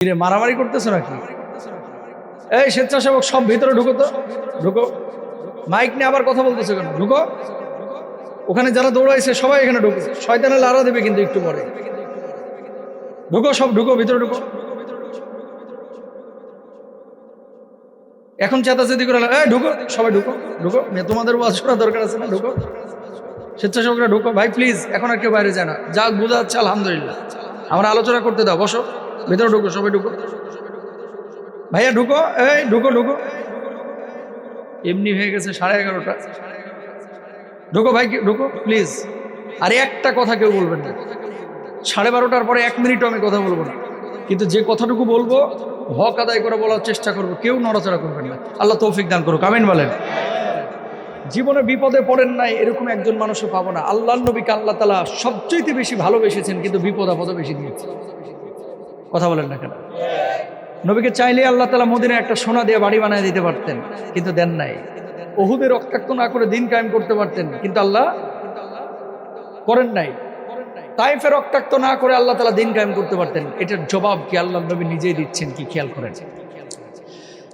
মারামারি করতেছো নাকি? এই স্বেচ্ছাসেবক সব ভিতরে ঢুকো তো, ঢুকো। মাইক নিয়ে আবার কথা বলতেছো কেন? ঢুকো। ওখানে যারা দৌড়াইছে সবাই এখানে ঢুকো। শয়তানে লাড়া দেবে কিন্তু একটু পরে। ঢুকো, সব ঢুকো, ভিতরে ঢুকো। এখন চেতাচেতি করে এই ঢুকো, সবাই ঢুকো, ঢুকো। তোমাদের ওয়াজ করার দরকার আছে না? ঢুকো, স্বেচ্ছাসেবকরা ঢুকো। ভাই প্লিজ, এখন আর কেউ বাইরে যায় না। যা বোঝা যাচ্ছে আলহামদুলিল্লাহ। আমরা আলোচনা করতে দাও, বসো, ভিতরে ঢুকো, সবাই ঢুকো। ভাইয়া ঢুকো, এই ঢুকো, ঢুকো। এমনি হয়ে গেছে 11:30। ঢুকো ভাই, ঢুকো প্লিজ। আরে একটা কথা কেউ বলবেন না। 12:30 পরে 1 মিনিটও আমি কথা বলবো না, কিন্তু যে কথাটুকু বলবো হক আদায় করে বলার চেষ্টা করবো। কেউ নড়াচড়া করবেন না। আল্লাহ তৌফিক দান করুক, আমিন বলেন। জীবনে বিপদে পড়েন নাই এরকম একজন মানুষও পাবো না। আল্লাহর নবীকে আল্লাহ তাআলা সবচেয়ে বেশি ভালোবেসেছেন, কিন্তু বিপদ আপদে বেশি দিয়েছে। কথা বলেন না কেন? নবীকে চাইলে আল্লাহ তাআলা মদিনায় একটা সোনা দিয়ে বাড়ি বানিয়ে দিতে পারতেন, কিন্তু দেন নাই। উহুদে রক্তাক্ত না করে দিন কায়েম করতে পারতেন, কিন্তু আল্লাহ করেন নাই। তাইফে রক্তাক্ত না করে আল্লাহ তাআলা দিন কায়েম করতে পারতেন। এটার জবাব কি আল্লাহর নবী নিজেই দিচ্ছেন, কি খেয়াল করেন।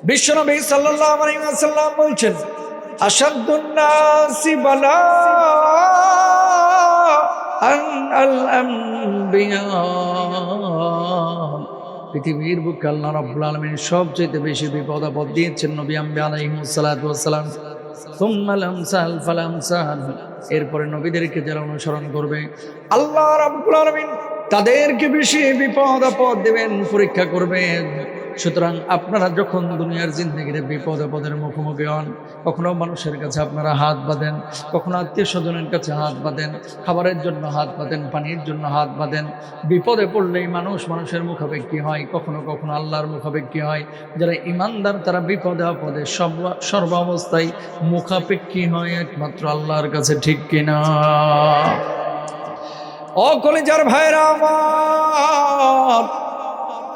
বিশ্বনবী সাল্লাল্লাহু আলাইহি ওয়াসাল্লাম বলছেন, আশাদ্দুন নাসি বালা আল আমবিয়া। পৃথিবীর বুকে আল্লাহ রাব্বুল আলামিন সবচেয়ে বেশি বিপদ আপদ দিয়েছেন নবী আলাইহিস সালাতু ওয়াস সালাম। সুম্মাল আমসাল ফাল আমসাল। এরপরে নবীদেরকে যারা অনুসরণ করবে আল্লাহ রাব্বুল আলামিন তাদেরকে বেশি বিপদ আপদ দেবেন, পরীক্ষা করবেন। সুতরাং আপনারা যখন দুনিয়ার জিন্দেগিতে বিপদ আপদের মুখোমুখি হন, কখনো মানুষের কাছে আপনারা হাত বাঁধেন, কখনো আত্মীয় স্বজনের কাছে হাত বাঁধেন, খাবারের জন্য হাত বাঁধেন, পানির জন্য হাত বাঁধেন। বিপদে পড়লেই মানুষের মুখাপেক্ষী হয়, কখনো কখনো আল্লাহর মুখাপেক্ষী হয়। যারা ইমানদার তারা বিপদে আপদে সর্বাবস্থায় মুখাপেক্ষী হয় একমাত্র আল্লাহর কাছে, ঠিক কিনা? ও কলিজার ভাইরা আমার,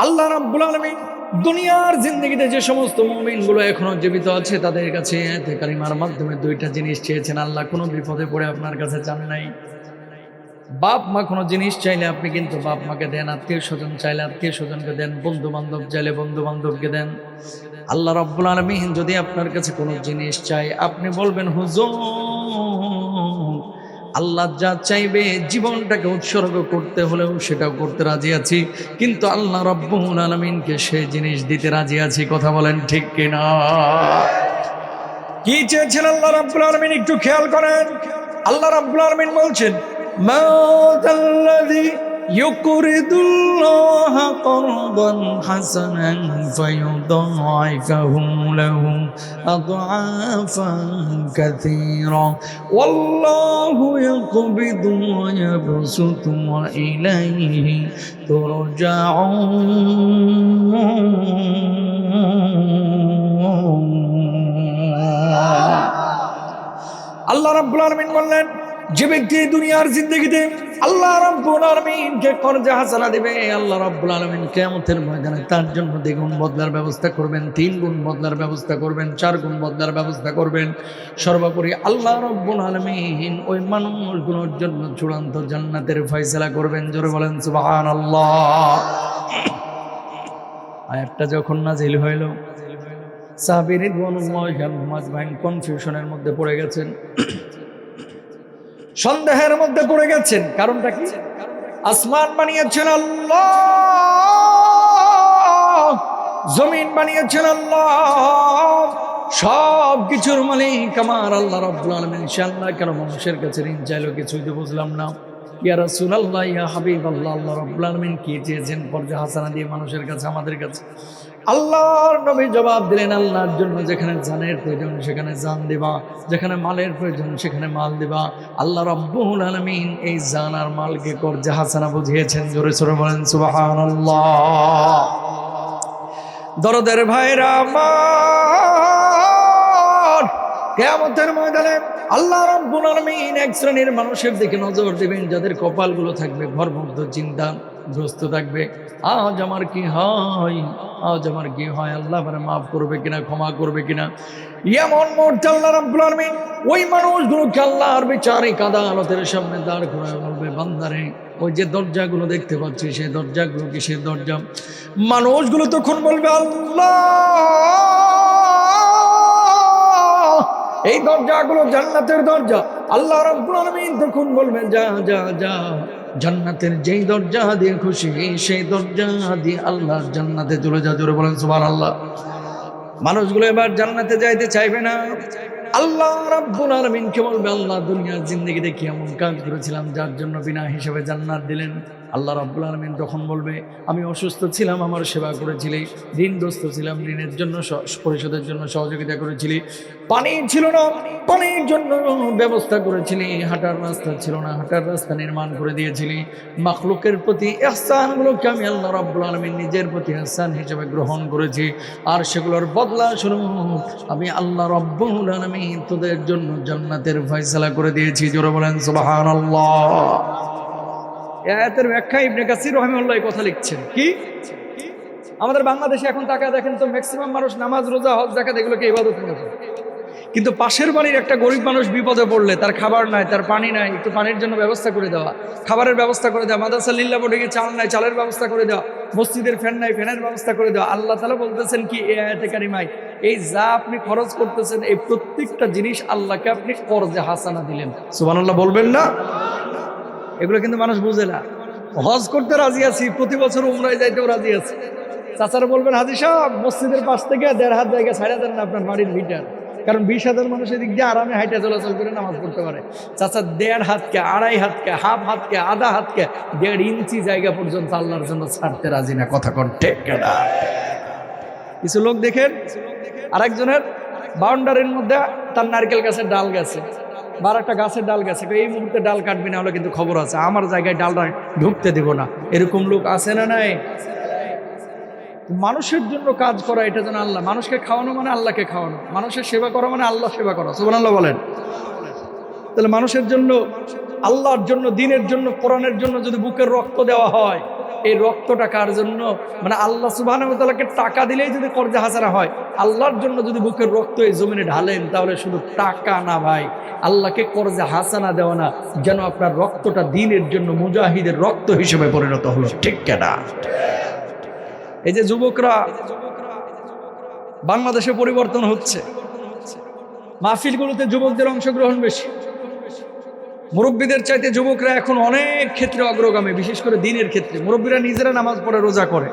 আল্লাহ রাব্বুল আলামিন দুনিয়ার জিন্দেগিতে যে সমস্ত মুমিনগুলো এখনো জীবিত আছে তাদের কাছে আয়াতে কারিমার মাধ্যমে 2টা জিনিস চেয়েছেন। আল্লাহ কোনো বিপদে পড়ে আপনার কাছে চান নাই। বাপ মা কোনো জিনিস চাইলে আপনি কিন্তু বাপ মাকে দেন, আত্মীয় স্বজন চাইলে আত্মীয় স্বজনকে দেন, বন্ধু বান্ধব চাইলে বন্ধু বান্ধবকে দেন। আল্লাহ রাব্বুল আলামিন যদি আপনার কাছে কোনো জিনিস চাই, আপনি বলবেন হুজুর আল্লাহ যা চাইবে জীবনটাকে উৎসর্গ করতে হলেও সেটাও করতে রাজি আছি, কিন্তু আল্লাহ রাব্বুল আলামিনকে সেই জিনিস দিতে রাজি আছি। কথা বলেন ঠিক কিনা? কি চেয়েছেন আল্লাহ রাব্বুল আলামিন একটু খেয়াল করেন। আল্লাহ রাব্বুল আলামিন বলছেন, মাযাল্লাযী ইউকরিদুল্লাহা করদান হাসানান ফায়ুদাইফাহু লাহু আদআফান কাসীরা ওয়াল্লাহু ইয়াকবিদু ওয়া ইয়াবসুতু ওয়া ইলাইহি তুরজাউন। আল্লাহ রাব্বুল আলামিন বললেন, যে ব্যক্তি দুনিয়ার জিন্দেগিতে আল্লাহ রাব্বুল আলামিনকে কর্জা হাসানা দেবে, আল্লাহ রাব্বুল আলামিন কিয়ামতের ময়দানে তার জন্য দ্বিগুণ বদলার ব্যবস্থা করবেন, 3 গুণ বদলার ব্যবস্থা করবেন, 4 গুণ বদলার ব্যবস্থা করবেন। সর্বোপরি আল্লাহ রাব্বুল আলামিন ওই মানুষগুলোর জন্য চূড়ান্ত জান্নাতের ফয়সালা করবেন। জোরে বলেন সুবহানাল্লাহ। আয়াতটা যখন নাযিল হইল, সাহাবী রিদওয়ানুল্লাহি আলাইহিম আজমাইন কনফিউশনের মধ্যে পড়ে গেছেন, সন্দেহের মধ্যে পড়ে গেছেন। কারণটা কি? আসমান বানিয়েছেন আল্লাহ, জমিন বানিয়েছেন আল্লাহ, সব কিছুর মালিক আমার আল্লাহ রাব্বুল আলামিন। ইনশাআল্লাহ কেন মানুষের কাছে ঋণ চাইলো কিছুই তো বুঝলাম না। ইয়া রাসূলুল্লাহ, ইয়া হাবিবাল্লাহ, আল্লাহ রাব্বুল আলামিন কি চেয়েছেন কর্জা হাসানা দিয়ে মানুষের কাছে, আমাদের কাছে? আল্লাহর নবী জবাব দিলেন, আল্লাহর জন্য যেখানে জানের প্রয়োজন সেখানে জান দিবা, যেখানে মালের প্রয়োজন সেখানে মাল দিবা। আল্লাহ রাব্বুল আলামিন এই জান আর মালকে কর্জা হাসানা বুঝিয়েছেন। জোরে সোরে বলেন সুবহানাল্লাহ। দরদের ভাইরা আমার, কিয়ামতের ময়দানে আল্লাহ রাব্বুল আলামিন এক শ্রেণীর মানুষের দিকে নজর দিবেন যাদের কপালগুলো থাকবে ঘরমুগ্ধ চিন্তা, গ্রস্ত থাকবে, আজ আমার কি হয়, আজ আমার কি হয়, আল্লাহ আমার মাফ করবে কিনা, ক্ষমা করবে কিনা। এমন মুহূর্তে আল্লাহ রাব্বুল আলামিন ওই মানুষগুলোকে আল্লাহর বিচারিক আদালতের সামনে দাঁড় করায় বলবে, বান্দারে ওই যে দরজাগুলো দেখতে পাচ্ছি সেই দরজাগুলো কিসের দরজা? মানুষগুলো তখন বলবে, আল্লাহ এই দরজাগুলো জান্নাতের দরজা। আল্লাহ রাব্বুল আলামিন তখন বলবেন, যা যা যা, জান্নাতের যেই দরজা দিয়ে খুশি সেই দরজা দিয়ে আল্লাহর জান্নাতে চলে যা। জোরে বলেন সুবহানাল্লাহ। মানুষগুলো এবার জান্নাতে যাইতে চাইবে না। আল্লাহ রাব্বুল আলামিনকে বলবে, আল্লাহ দুনিয়ার জিন্দেগিতে কি এমন কাজ করেছিলাম যার জন্য বিনা হিসেবে জান্নাত দিলেন? আল্লাহ রাব্বুল আলামিন তখন বলবে, আমি অসুস্থ ছিলাম, আমার সেবা করেছিলি, ঋণগ্রস্ত ছিলাম, ঋণের জন্য পরিশোধের জন্য সহযোগিতা করেছিলি, পানি ছিল না, পানির জন্য ব্যবস্থা করেছিলি, হাঁটার রাস্তা ছিল না, হাঁটার রাস্তা নির্মাণ করে দিয়েছিলি। মাখলুকের প্রতি ইহসানগুলোকে আমি আল্লাহ রাব্বুল আলামিন নিজের প্রতি ইহসান হিসেবে গ্রহণ করেছি, আর সেগুলোর বদলা স্বরূপ আমি আল্লাহ রাব্বুল আলামিন তোদের জন্য জান্নাতের ফয়সালা করে দিয়েছি। জোরে বলেন সুবহানাল্লাহ। এই আয়াতের ব্যাখ্যা ইবনে কাসির রাহিমাহুল্লাহ এই কথা লিখছেন। কি আমাদের বাংলাদেশে এখন তাকায় দেখেন তো, ম্যাক্সিমাম মানুষ নামাজ, রোজা, হজ, যাকাত এগুলোকে ইবাদত মনে করে, কিন্তু পাশের বাড়ির একটা গরিব মানুষ বিপদে পড়লে তার খাবার নাই, তার পানি নাই, একটু পানির জন্য ব্যবস্থা করে দেওয়া, খাবারের ব্যবস্থা করে দেওয়া, মাদ্রাসা লিল্লাহ বোর্ডে গিয়ে চাল নাই, চালের ব্যবস্থা করে দেওয়া, মসজিদের ফ্যান নাই, ফ্যানের ব্যবস্থা করে দেওয়া। আল্লাহ তাআলা বলতেছেন কি এই আয়াতে কারিমায়, এই যা আপনি খরচ করতেছেন এই প্রত্যেকটা জিনিস আল্লাহকে আপনি কর্জে হাসানা দিলেন। সুবহানাল্লাহ বলবেন না? এগুলো কিন্তু মানুষ বুঝে না। হজ করতে রাজি আছি, প্রতি বছর উমরায় যাইতেও রাজি আছি। চাচারা বলবেন, হাজী সাহেব মসজিদের পাশ থেকে 1.5 হাত জায়গা ছাড়া দেন না আপনার বাড়ির ভিটার, কারণ 20,000 মানুষ এদিক দিয়ে আরামে হাইটা চলাচল করে নামাজ পড়তে পারে। চাচা 1.5 হাতকে, 2.5 হাতকে, হাফ হাতকে, আধা হাতকে, 1.5 ইঞ্চি জায়গা পর্যন্ত আল্লাহর জন্য ছাড়তে রাজি না। কথা কোন ঠিক না? কিছু লোক দেখেন আরেকজনের বাউন্ডারির মধ্যে তার নারকেল গাছের ডাল গেছে, বা একটা গাছের ডাল গেছে, এই মুহূর্তে ডাল কাটবি না হলে কিন্তু খবর আছে, আমার জায়গায় ডালটা ঢুকতে দেব না। এরকম লোক আছে না নাই? মানুষের জন্য কাজ করা এটা যেন আল্লাহ, মানুষকে খাওয়ানো মানে আল্লাহকে খাওয়ানো, মানুষের সেবা করা মানে আল্লাহ সেবা করা। সুবহানাল্লাহ বলেন। তাহলে মানুষের জন্য, আল্লাহর জন্য, দ্বীনের জন্য, কোরআনের জন্য যদি বুকের রক্ত দেওয়া হয়, এই রক্তটা কার জন্য? মানে আল্লাহ সুবহানাহু ওয়া তাআলাকে টাকা দিলেই যদি কর্জে হাসানা হয়, আল্লাহর জন্য যদি বুকের রক্ত এই জমিনে ঢালেন, তাহলে শুধু টাকা না ভাই, আল্লাহকে কর্জে হাসানা দেওয়া না, যেন আপনার রক্তটা দ্বীনের জন্য মুজাহিদের রক্ত হিসেবে পরিণত হলো। ঠিক কিনা? এই যে যুবকরা বাংলাদেশে পরিবর্তন হচ্ছে, মাহফিলগুলোতে যুবকদের অংশগ্রহণ বেশি, মুরব্বীদের চাইতে যুবকরা এখন অনেক ক্ষেত্রে অগ্রগামী, বিশেষ করে দ্বীনের ক্ষেত্রে। মুরব্বীরা নিজেরা নামাজ পড়ে, রোজা করে,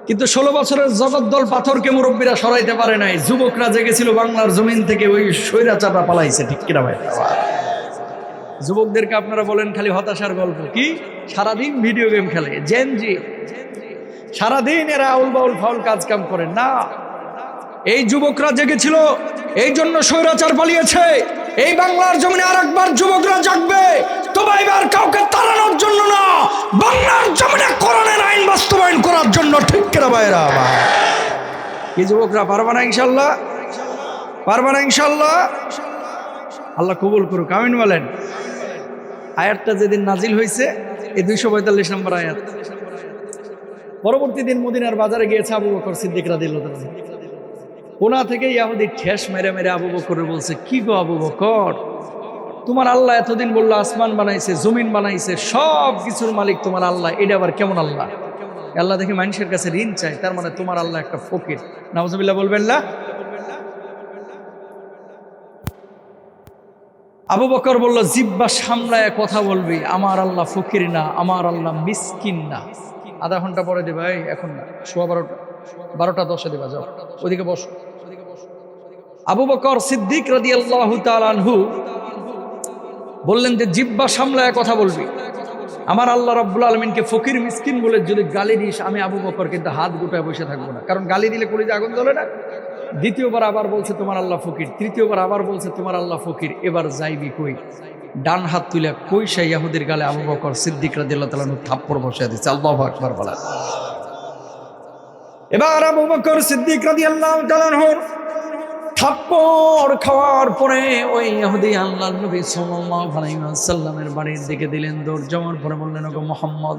কিন্তু 16 বছরের জগদ্দল পাথরকে মুরব্বীরা সরাইতে পারে নাই। যুবকরা জেগেছিল বাংলার জমিন থেকে, ওই স্বৈরাচাররা পালাইছে। ঠিক কিনা ভাই? যুবকদেরকে আপনারা বলেন খালি হতাশার গল্প, কি সারাদিন ভিডিও গেম খেলে, জেনজি, সারাদিন এরা আউল বাউল ফাউল কাজ কাম করে না। এই যুবকরা জেগেছিল, এই জন্য স্বৈরাচার পালিয়েছে। এই বাংলার জমিনে আরেকবার যুবকরা জাগবে, তবে এবার কাউকে তাড়ানোর জন্য না, বাংলার জমিনে কোরআনের আইন বাস্তবায়ন করার জন্য। ঠিক কিনা ভাইরা? কি যুবকরা পারবা না ইনশাল্লাহ? পারবা না ইনশাল্লাহ? আল্লাহ কবুল করুক, আমিন বলেন। আয়াতটা যেদিন নাজিল হয়েছে, এই 245 নম্বর আয়াত, পরবর্তী দিন মদিনার বাজারে গিয়েছে আবু বকর সিদ্দিক রাদিয়াল্লাহু তাআলা। কোনা থেকে ইহুদি ঠেস মেরে মেরে আবু বকর বলছে, কি গো আবু বকর, তোমার আল্লাহ এতদিন বললো আসমান বানাইছে, জমিন বানাইছে, সব কিছুর মালিক তোমার আল্লাহ, এটা আবার কেমন আল্লাহ? আল্লাহ দেখে মানুষের কাছে ঋণ চায়, তার মানে তোমার আল্লাহ একটা ফকির। নাউজুবিল্লাহ বলবেন না? আবু বকর বলল, জিব্বা সামলায় কথা বলবি, আমার আল্লাহ ফকির না, আমার আল্লাহ মিসকিন না। আধা ঘন্টা পরে দেবা, এখন না, 12:10 দেবা, যাও ওদিকে বসো। আবু বকর সিদ্দিক রাদিয়াল্লাহু তাআলা আনহু বললেন যে জিব্বা সামলায় কথা বলবি, আমার আল্লাহ রাব্বুল আলামিনকে ফকির মিসকিন বলে যদি গালি দিস, আমি আবু বকর কিন্তু হাত গুটায় বসে থাকবো না, কারণ গালি দিলে কলিজা আগুন জ্বলে না। দ্বিতীয়বার আবার বলছে তোমার আল্লাহ ফকির, তৃতীয়বার আবার বলছে তোমার আল্লাহ ফকির, এবার যাইবি কই? ডান হাত তুলে কইসা ইহুদির গালে আবু বকর সিদ্দিক রাদিয়াল্লাহু তাআলা থাপ্পড় বসায় দিয়েছে। আল্লাহু আকবার বলা। এবার আবু বকর সিদ্দিক রাদিয়াল্লাহু তাআলা থাপ্পড় খাওয়ার পরে ওই ইহুদি আল্লাহর নবী সাল্লাল্লাহু আলাইহি ওয়াসাল্লামের বাড়ির দিকে দিলেন দৌড়। যাওয়ার পরে বললেন, ওগো মুহাম্মদ,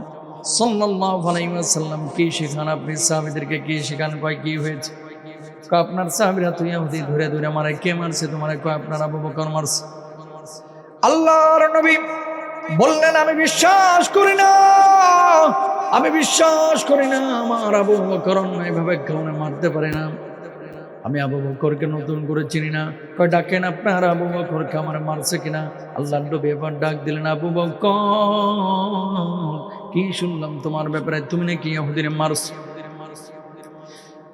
সাল্লাল্লাহু আলাইহি ওয়াসাল্লাম কি শেখান? আপনি সাহাবীদেরকে কি শেখান? কয় কি হয়েছে? কয় আপনার সাহাবীরা তো ইহুদি ধরে ধরে মারে। কে মারছে তোমারে? কয় আপনার আবু বকর মারছে। আল্লাহর নবী বললেন আমি বিশ্বাস করি না, আমি বিশ্বাস করি না আমার আবু বকর অন্যায়ভাবে কাউকে মারতে পারে না। আমি আবু বকরকে নতুন করে চিনি না। কয় ডাকেন আপনার আবু বকরকে আমার মারছে কিনা। আল্লাহর নবী এবার ডাক দিলেন, আবু বকর কি শুনলাম তোমার ব্যাপারে, তুমি নাকি ইহুদিরে মারছো।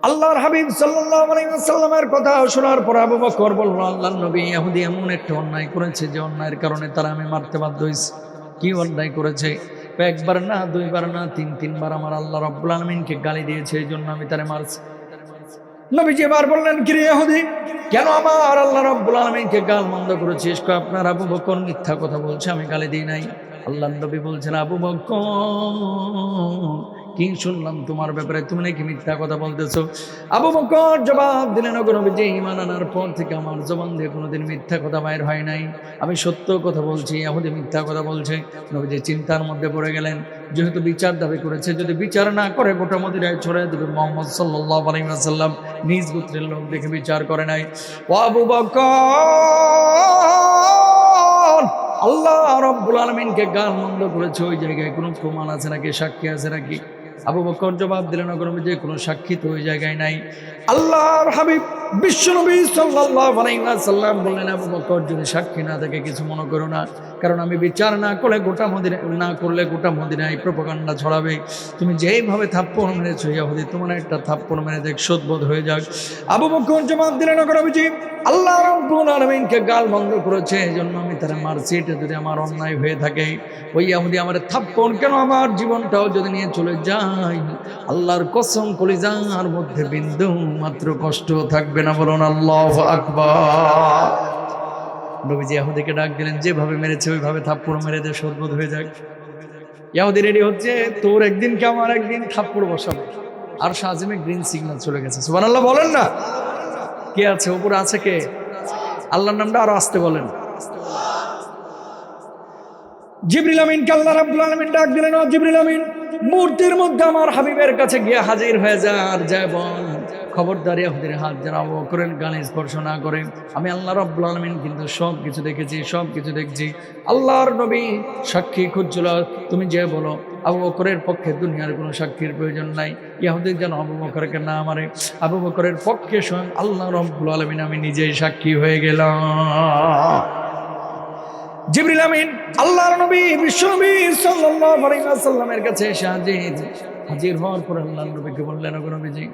আল্লাহর হাবিব সাল্লাল্লাহু আলাইহি ওয়াসাল্লামের কথা শোনার পর আবু বকর বলল, আল্লাহর নবী ইহুদি এমন একটা অন্যায় করেছে যে অন্যায়ের কারণে তারা আমি মারতে বাধ্য হয়েছি। কি অন্যায় করেছে? একবার না, দুইবার না, তিনবার আমার আল্লাহ রাব্বুল আলামিনকে গালি দিয়েছে, এই জন্য আমি তারে মারছি। নবীজি এবার বললেন, কি রে ইহুদি, কেন আমার আল্লাহ রাব্বুল আলামিনকে গালমন্দ করেছিস? কয় আপনার আবু বকর মিথ্যা কথা বলছে, আমি গালি দিই নাই। আল্লাহর নবী বলছেন, আবু বকর কি শুনলাম তোমার ব্যাপারে, তুমি নাকি মিথ্যা কথা বলতেছো। আবু বকর জবাব দিলেন, ওগো নবীজি ঈমান আনার পর থেকে আমার জবান দিয়ে কোনোদিন মিথ্যা কথা বাইর হয় নাই, আমি সত্য কথা বলছি, ইহুদি মিথ্যা কথা বলছে। নবীজি চিন্তার মধ্যে পড়ে গেলেন, যেহেতু বিচার দাবি করেছে, যদি বিচার না করে গোটা মদিনায় ছড়িয়ে দেবে। মুহাম্মদ সাল্লাল্লাহু আলাইহি ওয়াসাল্লাম নিজ গোত্রের লোক দেখে বিচার করে নাই। ও আবু বকর, আল্লাহ রাব্বুল আলামিনকে গালমন্দ করেছে, ওই জায়গায় কোনো প্রমাণ আছে নাকি, সাক্ষী আছে নাকি? আবু বকর জবাব দিলেন, যে কোনো সাক্ষী তো ওই জায়গায় নাই। আল্লাহর হাবিব বিশ্বনবী সাল্লাল্লাহু আলাইহি ওয়াসাল্লাম বললেন, আবু বকর যদি সাক্ষী না থাকে কিছু মনে করো না, কারণ আমি বিচার না করলে গোটা মদিনায় প্রোপাগান্ডা ছড়াবে। তুমি যেইভাবে থাপ্পড় মেরেছো ইহুদি, তোমার একটা থাপ্পড় মেরে দেখ শোধবোধ হয়ে যাক। আবু বকর জবাব দিলেন, নবীজি আল্লাহ রাব্বুল আলামিনকে গাল বন্ধ করেছে, এজন্য আমি তারা মারছি। এটা যদি আমার অন্যায় হয়ে থাকে, ওই ইহুদি আমার থাপ্পড় কেন, আমার জীবনটাও যদি নিয়ে চলে যায়, আল্লাহর কসম কলিজার মধ্যে বিন্দু মাত্র কষ্ট থাকবে না। বলুন আল্লাহু আকবার। নবীজি ইহুদিকে ডাক দিলেন, যেভাবে মেরেছে ওইভাবে থাপ্পড় মেরে দে, শোধবোধ হয়ে যাক। ইহুদি রেডি হচ্ছে, তোর একদিন কে আমার একদিন থাপ্পড় বসাবো। আর শাহজিমে গ্রিন সিগন্যাল চলে গেছে। সুবহানাল্লাহ বলেন না। কে আছে উপরে? আছে কে? আল্লাহর নামটা আরো আসতে বলেন। জিবরিল আমিনকে আল্লাহ রাব্বুল আলামিন ডাক দিলেন, ও জিবরিল আমিন, মূর্তির মধ্যে আমার হাবিবের কাছে গিয়ে হাজির হয়ে যা, আর যায় বল, খবরদার ইহুদির হাত যেন আবু বকরের গানে স্পর্শ না করে। আমি আল্লাহ রাব্বুল আলামিন কিন্তু সব কিছু দেখেছি, সব কিছু দেখছি। আল্লাহর নবী সাক্ষী খুঁজছিল, তুমি যে বলো আবু বকরের পক্ষে দুনিয়ার কোনো সাক্ষীর প্রয়োজন নাই, ইহুদি যেন আবু বকরকে না মারে। আবু বকরের পক্ষে স্বয়ং আল্লাহ রাব্বুল আলামিন আমি নিজেই সাক্ষী হয়ে গেলাম। জিবরিল আমিন আল্লাহর নবী বিশ্বনবী সাল্লাল্লাহু আলাইহি ওয়াসাল্লামের কাছে এসে হাজির হওয়ার পর আল্লাহর নবীকে বললেন, ওগো নবীজি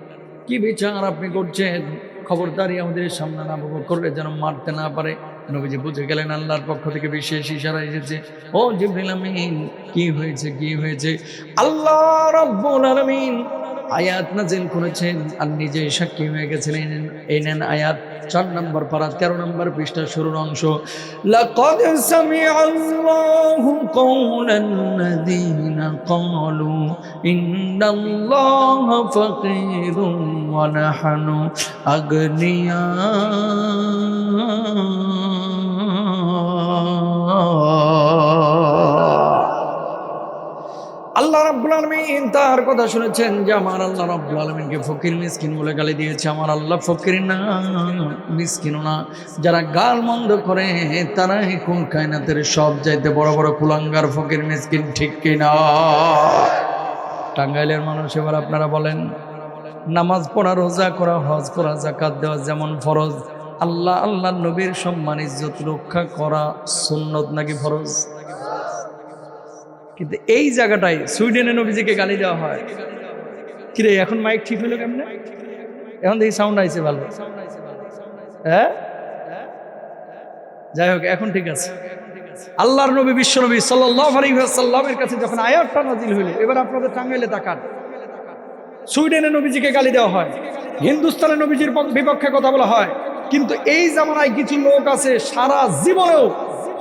কি বিচার আপনি করছেন? খবরদার ইহুদির সামনে আবু বকরকে যেন মারতে না পারে। নবীজি বুঝে গেলেন আল্লাহর পক্ষ থেকে বিশেষ ইশারা এসেছে। ও জিবরিল আমিন কি হয়েছে, কি হয়েছে? আল্লাহ রাব্বুল আলামিন আয়াত নাযিল করেছেন আর নিজেই সাক্ষী হয়ে গেছেন। এই নেন আয়াত, 4 নম্বর পারা 13 নম্বর পৃষ্ঠা শুরুর অংশ। লাকাদ সামিআল্লাহু কাওলাল্লাযীনা ক্বালু ইন্নাল্লাহা ফাকীরুন ওয়া নাহনু আগনিয়া। আল্লাহ রাব্বুল আলামিন তার কথা শুনেছেন যে আমার আল্লাহ রাব্বুল আলামিনকে ফকির মিসকিন বলে গালি দিয়েছে। আমার আল্লাহ ফকির না, মিসকিনও না। যারা গালমন্দ করে তারাই কোন কায়নাতের সব চাইতে বড় বড় কুলাঙ্গার, ফকির মিসকিন, ঠিক কিনা? টাঙ্গাইলের মানুষ এবার আপনারা বলেন, নামাজ পড়া, রোজা করা, হজ করা, যাকাত দেওয়া যেমন ফরজ, আল্লাহ নবীর সম্মান ইজ্জত রক্ষা করা সুন্নত নাকি ফরজ? কিন্তু এই জায়গাটাই সুইডেনে নবীজিকে গালি দেওয়া হয়। কিরে এখন মাইক ঠিক হলো কেমনে? এখন দেখি সাউন্ড আইছে ভালো। হ্যাঁ, যাই হোক এখন ঠিক আছে। আল্লাহর নবী বিশ্বনবী সাল্লাল্লাহু আলাইহি ওয়াসাল্লামের কাছে যখন আয়াতটা নাযিল হইল, এবার আপনাদের টাঙ্গাইলে তাকান, সুইডেনে নবীজিকে গালি দেওয়া হয়, হিন্দুস্তানে নবীজির বিপক্ষে কথা বলা হয়। কিন্তু এই জামানায় কিছু লোক আছে সারা জীবনেও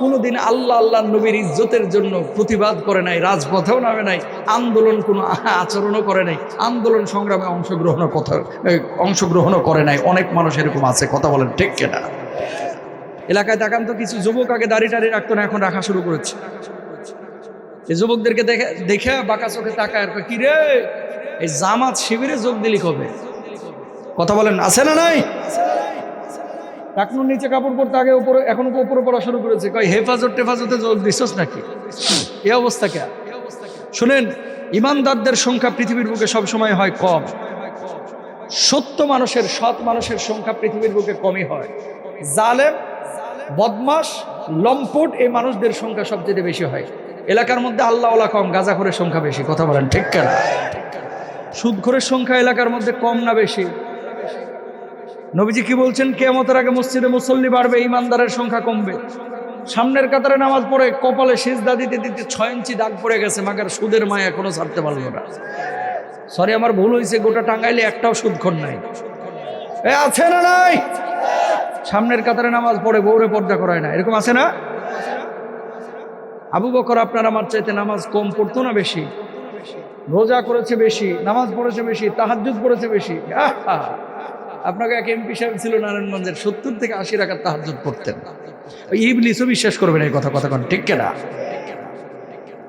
কোনোদিন আল্লাহ নবীর ইজ্জতের জন্য প্রতিবাদ করে নাই, রাজপথেও নামে নাই, আন্দোলন কোনো আচরণও করে নাই, আন্দোলন সংগ্রামে অংশগ্রহণও করে নাই। অনেক মানুষ এরকম আছে, কথা বলেন ঠিক কিনা? এলাকায় তাকান তো, কিছু যুবক আগে দাড়ি টাড়ি রাখতো না, এখন রাখা শুরু করেছে। এই যুবকদেরকে দেখে দেখে বাঁকা চোখে তাকায় আর কয়, কি রে এই জামাত শিবিরে যোগ দিলি কবে? কথা বলেন, আছে না নাই? টাকনুর নিচে কাপড় পরতে আগে উপরে, এখন উপরে পড়া শুরু করেছে, কয় হেফাজত টেফাজতে যোগ দিছস নাকি? এই অবস্থা কে? শুনেন, ইমানদারদের সংখ্যা পৃথিবীর বুকে সবসময় হয় কম। সত্য মানুষের, সৎ মানুষের সংখ্যা পৃথিবীর বুকে কমই হয়। জালেম, বদমাস, লম্পট এই মানুষদের সংখ্যা সবচেয়ে বেশি হয়। এলাকার মধ্যে আল্লাহওয়ালা কম, গাঁজাখোরের সংখ্যা বেশি। কথা বলেন ঠিক কেনা? সুদখোরের সংখ্যা এলাকার মধ্যে কম না বেশি? নবীজি কি বলছেন? কিয়ামতের আগে মসজিদে মুসল্লি বাড়বে, ইমানদারের সংখ্যা কমবে। সামনের কাতারে নামাজ পড়ে কপালে সিজদা দিতে দিতে 6 ইঞ্চি দাগ পড়ে গেছে, মাগার সুদের মায়া এখনো ছাড়তে পারলো না। সরি, আমার ভুল হয়েছে, গোটা টাঙ্গাইলে একটাও সুদখোর নাই। এ আছে না নাই? সামনের কাতারে নামাজ পড়ে বউরে পর্দা করায় না, এরকম আছে না? আবু বকর আপনার আমার চাইতে নামাজ কম পড়তো না বেশি? রোজা করেছে বেশি, নামাজ পড়েছে বেশি, তাহাজ্জুদ পড়েছে বেশি। আপনাকে এক এমপি সাহেব ছিল নারায়ণগঞ্জের, 70 থেকে 80 রাকাত তাহাজ্জুদ পড়তেন। ইবলিসও বিশ্বাস করবেন এই কথা, কথা কোন ঠিক কিনা?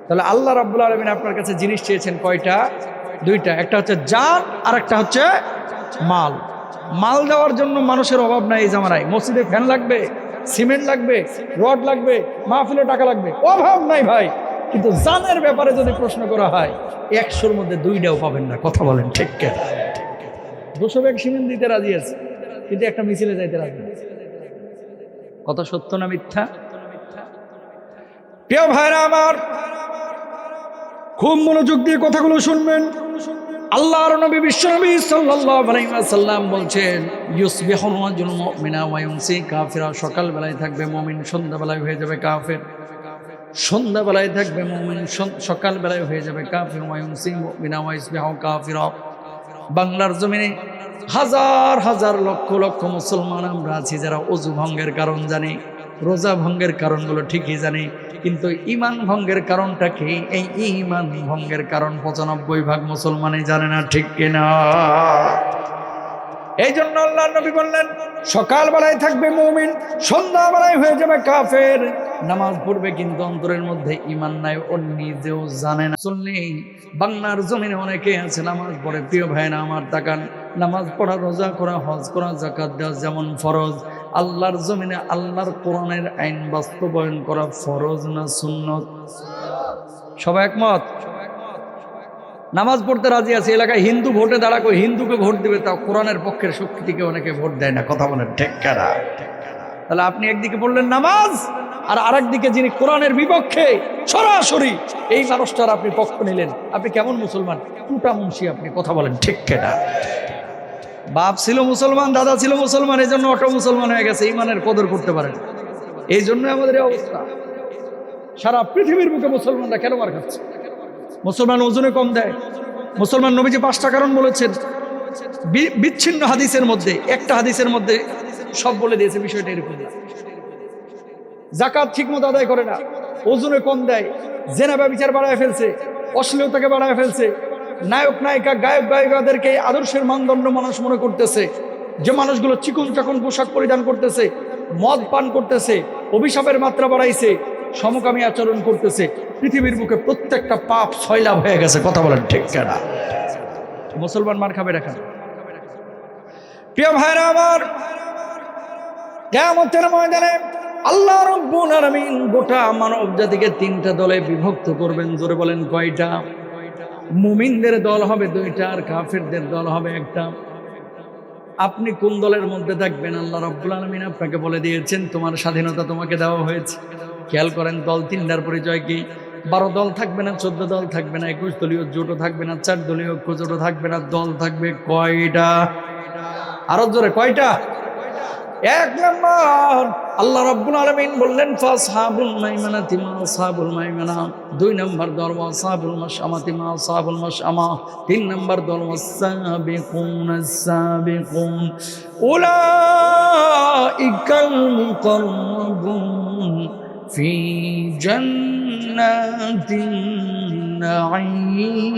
তাহলে আল্লাহ রাব্বুল আলামিন আপনার কাছে জিনিস চেয়েছেন কয়টা? দুইটা। একটা হচ্ছে জান, আর একটা হচ্ছে মাল। মাল দেওয়ার জন্য মানুষের অভাব নাই এই জামানায়। মসজিদে ফ্যান লাগবে, সিমেন্ট লাগবে, রড লাগবে, মাহফিলে টাকা লাগবে, অভাব নাই ভাই। কিন্তু জানের ব্যাপারে যদি প্রশ্ন করা হয়, 100-র মধ্যে 2টাও পাবেন না। কথা বলেন ঠিক কিনা? 200 ব্যাগ সিমেন্ট দিতে রাজি আছে, কিন্তু একটা মিছিলে যাইতে রাজি না। কথা সত্য না মিথ্যা? প্রিয় ভাইরা আমার, খুব মনোযোগ দিয়ে কথাগুলো শুনবেন। আল্লাহর নবী বিশ্বনবী সাল্লাল্লাহু আলাইহি ওয়াসাল্লাম বলছেন, ইউসবিহুল রাজুলু মুমিনা ওয়া ইউমসি কাফিরা। সকাল বেলায় থাকবে মুমিন, সন্ধ্যা বেলায় হয়ে যাবে কাফের। সন্ধ্যা বেলায় থাকবে মুমিন, সকাল বেলায় হয়ে যাবে কাফের। ওয়া ইউমসি মুমিনা ওয়া ইউসবিহু কাফিরা। বাংলার জমিনে হাজার হাজার লক্ষ লক্ষ মুসলমান আমরা আছি যারা ওযু ভঙ্গের কারণ জানি, রোজা ভঙ্গের কারণগুলো ঠিকই জানি, কিন্তু ঈমান ভঙ্গের কারণটা কি? এই ঈমান ভঙ্গের কারণ 95% মুসলমানই জানে না, ঠিক কিনা? এই জন্য আল্লাহর নবী বললেন, সকাল বেলায় থাকবে মুমিন, সন্ধ্যা বেলায় হয়ে যাবে কাফের। নামাজ পড়বে কিন্তু অন্তরের মধ্যে ঈমান নাই, ও নিজেও জানে না। শুনলি বাংলার জমিনে অনেকে আছে নামাজ পড়ে। প্রিয় ভাইরা আমার, তাকান, নামাজ পড়া, রোজা করা, হজ করা, যাকাত দেওয়া যেমন ফরজ, আল্লাহর জমিনে আল্লাহর কোরআনের আইন বাস্তবায়ন করা ফরজ না সুন্নত? সবাই একমত? নামাজ পড়তে রাজি আছে। এলাকায় হিন্দু ভোটে দাঁড়াক, হিন্দুকে ভোট দিবে, তাও কোরআনের পক্ষের শক্তিকে অনেকে ভোট দেয় না। কথা বলেন ঠিক কিনা? তাহলে আপনি একদিকে বললেন নামাজ, আর আরেকদিকে যিনি কোরআনের বিপক্ষে সরাসরি, এই মানুষটার আপনি পক্ষ নিলেন। আপনি কেমন মুসলমান? টুটা মুন্সি আপনি। কথা বলেন ঠিক কিনা? বাপ ছিল মুসলমান, দাদা ছিল মুসলমান, এই জন্য অটো মুসলমান হয়ে গেছে, ঈমানের কদর করতে পারেন। এই জন্য আমাদের এই অবস্থা। সারা পৃথিবীর বুকে মুসলমানরা কেন মার খাচ্ছে? মুসলমান ওজনে কম দেয়। মুসলমান, নবীজি 5টা কারণ বলেছেন বিচ্ছিন্ন হাদিসের মধ্যে, একটা হাদিসের মধ্যে সব বলে দিয়েছে। বিষয়টা এরকম না। যাকাত ঠিকমতো আদায় করে না, ওজনে কম দেয়, জেনা ব্যভিচার বাড়ায় ফেলছে, অশ্লীলতাকে বাড়ায় ফেলছে, নায়ক নায়িকা গায়ক গায়িকাদেরকে আদর্শের মানদণ্ড মানুষ মনে করতেছে। যে মানুষগুলো চিকন চাকন পোশাক পরিধান করতেছে, মদ পান করতেছে, অভিশাপের মাত্রা বাড়াইছে, সমকামী আচরণ করতেছে, পৃথিবীর বুকে প্রত্যেকটা পাপ সয়লাভ হয়ে গেছে। কথা বলেন ঠিক কিনা? মুসলমান মার খাবে রাখা। প্রিয় ভাইরা আমার, কিয়ামতের ময়দানে আল্লাহ রাব্বুল আলামিন গোটা মানব জাতিকে 3টা দলে বিভক্ত করবেন। জোরে বলেন কয়টা? মুমিনদের দল হবে 2টা, আর কাফেরদের দল হবে 1টা। আপনি কোন দলের মধ্যে থাকবেন আল্লাহ রাব্বুল আলামিন আপনাকে বলে দিয়েছেন। তোমার স্বাধীনতা তোমাকে দেওয়া হয়েছে। খেয়াল করেন, দল 3টার পরিচয় কি? 12 দল থাকবে না, 14 দল থাকবে না, 21 দলীয় জোটও থাকবে না, 4 দলীয় ঐক্য জোটও থাকবে না। দল থাকবে কয়টা? আরো জোরে, কয়টা? 1 নম্বর, আল্লাহ রাব্বুল আলামিন বললেন ফাসহাবুল মাইমানাতি মা আসহাবুল মাইমানা। 2 নম্বর দল ওয়াসহাবুল মাশআমাতি মা আসহাবুল মাশআমা। 3 নম্বর দল ওয়াসাবিকুনাস সাবিকুন উলাইকাল মুকাররাবুন ফি জান্নাতিন নাঈম।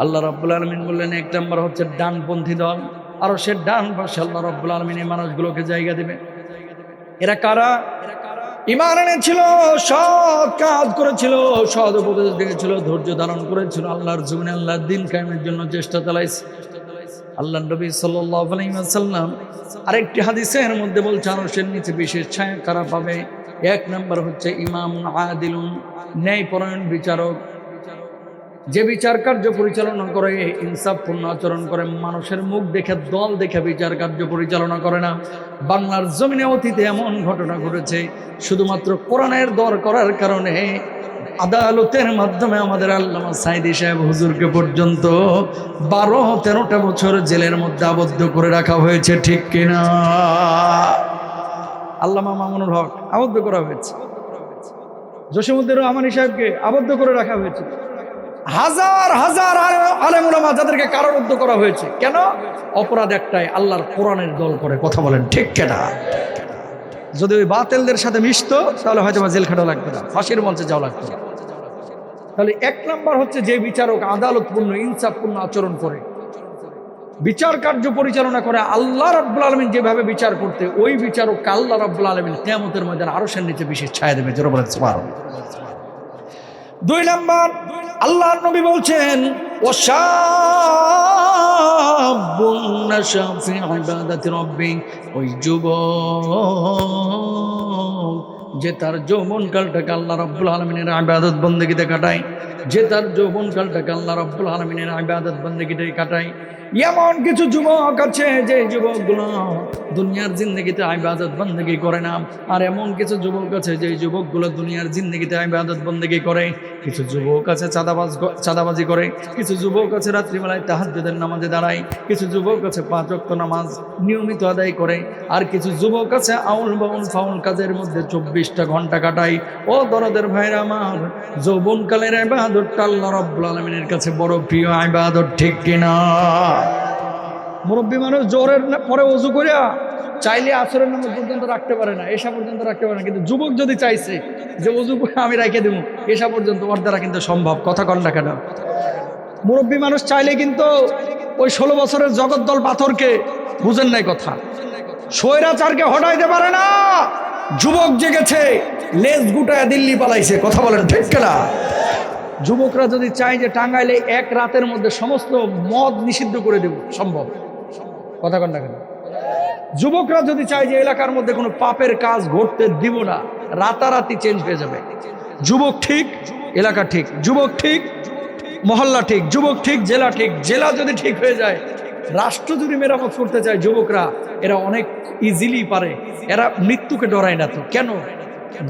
আল্লাহ রাব্বুল আলামিন বললেন 1 নম্বর হচ্ছে ডানপন্থী দল, আর সে ডান পাশে আল্লাহ রাব্বুল আলামিন এই মানুষগুলোকে জায়গা দেবে। এরা কারা? ঈমান এনেছিল, সৎ কাজ করেছিল, সৎ উপদেশ দিয়েছিল, ধৈর্য ধারণ করেছিল, আল্লাহর জমিনে আল্লাহর দ্বীন কায়েমের জন্য চেষ্টা চালাইছে। আল্লাহর নবী সাল্লাল্লাহু আলাইহি ওয়াসাল্লাম আরেকটি হাদিসের মধ্যে বলছে, আরশের নিচে বিশেষ ছায়া কারা পাবে? এক নম্বর হচ্ছে ইমামুন আদিলুন, ন্যায়পরায়ণ বিচারক, যে বিচার কার্য পরিচালনা করে, ইনসাফপূর্ণ আচরণ করে, মানুষের মুখ দেখে দল দেখে বিচার কার্য পরিচালনা করে না। বাংলার জমিনে অতীতে এমন ঘটনা ঘটেছে, শুধুমাত্র কোরআনের দর করার কারণে আদালতের মাধ্যমে আমাদের আল্লামা সাঈদী সাহেব হুজুরকে পর্যন্ত 12-13টা বছর জেলের মধ্যে আবদ্ধ করে রাখা হয়েছে, ঠিক কিনা? আল্লামা মামুনুল হক আবদ্ধ করা হয়েছে, জসিমউদ্দিন রহমানী সাহেবকে আবদ্ধ করে রাখা হয়েছে, হাজার হাজার আলেম উলামা যাদেরকে কারারুদ্ধ করা হয়েছে। কেন? অপরাধ একটাই, আল্লাহর কোরআনের দল করে। কথা বলেন ঠিক কিনা? যদি ওই বাতিলদের সাথে মিশতো তাহলে হয়তো বা জেল খাটা লাগতো না, ফাঁসির মঞ্চে যাওয়া লাগতো না। তাহলে এক নাম্বার হচ্ছে যে বিচারক আদালতপূর্ণ ইনসাফপূর্ণ আচরণ করে, বিচার কার্য পরিচালনা করে, আল্লাহ রাব্বুল আলামিন যেভাবে বিচার করতে, ওই বিচারককে আল্লাহ রাব্বুল আলামিন কিয়ামতের ময়দানে আরশের নিচে বিশেষ ছায়া দেবে। জোরে বলেন সুবহানাল্লাহ। 2 নাম্বার, আল্লাহর নবী বলছেন, ওয়াশাবুন নাশা ফি ইবাদাতি রাব্বি, ওই যুবক যে তার যৌবনকালটাকে আল্লাহ রাব্বুল আলামিনের ইবাদত বন্দেগীতে কাটায়, যে তার যৌবনকালটাকে আল্লাহ রাব্বুল আলামিনের ইবাদত বন্দেগীতে কাটায়। এমন কিছু যুবক আছে যে যুবকগুলো দুনিয়ার জিন্দেগিতে ইবাদত বন্দেগী করে না, আর এমন কিছু যুবক আছে যে যুবকগুলো দুনিয়ার জিন্দেগিতে ইবাদত বন্দেগী করে। কিছু যুবক আছে চাঁদাবাজি করে, কিছু যুবক আছে রাত্রিবেলায় তাহাজ্জুদের নামাজে দাঁড়ায়, কিছু যুবক আছে 5 ওয়াক্ত নামাজ নিয়মিত আদায় করে, আর কিছু যুবক আছে আউল বাউল ফাউল কাজের মধ্যে 24টা ঘন্টা কাটায়। ও দরদের ভাইরা আমার, যৌবনকালের ইবাদতটা আল্লাহ রাব্বুল আলামিনের কাছে বড় প্রিয় ইবাদত, ঠিক কিনা? মুরব্বী মানুষ জোরের পরে ওযু করিয়া চাইলে আসরের নামাজ পর্যন্ত রাখতে পারে না, এশা পর্যন্ত রাখতে পারে না, কিন্তু যুবক যদি চাইছে যে ওযু করে আমি রেখে দেবো, এশা পর্যন্ত ওর দ্বারা কিন্তু সম্ভব। কথা কন না কেন? মুরব্বী মানুষ চাইলে কিন্তু ওই 16 বছরের জগদ্দল পাথরকে, বুঝেন নাই কথা, স্বৈরাচারকে হটাইতে পারে না। যুবক জেগেছে, লেজ গুটায় দিল্লি পালাইছে। কথা বলেন ঠিক কিনা? যুবকরা যদি চায় যে টাঙ্গাইলে এক রাতের মধ্যে সমস্ত মদ নিষিদ্ধ করে দেব, সম্ভব। কথা কন না কেন? যুবকরা যদি চায় যে এলাকার মধ্যে কোনো পাপের কাজ ঘটতে দিব না, রাতারাতি চেঞ্জ হয়ে যাবে। যুবক ঠিক, এলাকা ঠিক, যুবক ঠিক, মহল্লা ঠিক, যুবক ঠিক, জেলা ঠিক। জেলা যদি ঠিক হয়ে যায়, রাষ্ট্র যদি মেরামত করতে চায় যুবকরা, এরা অনেক ইজিলি পারে। এরা মৃত্যুকে ডরায় না। তো কেন?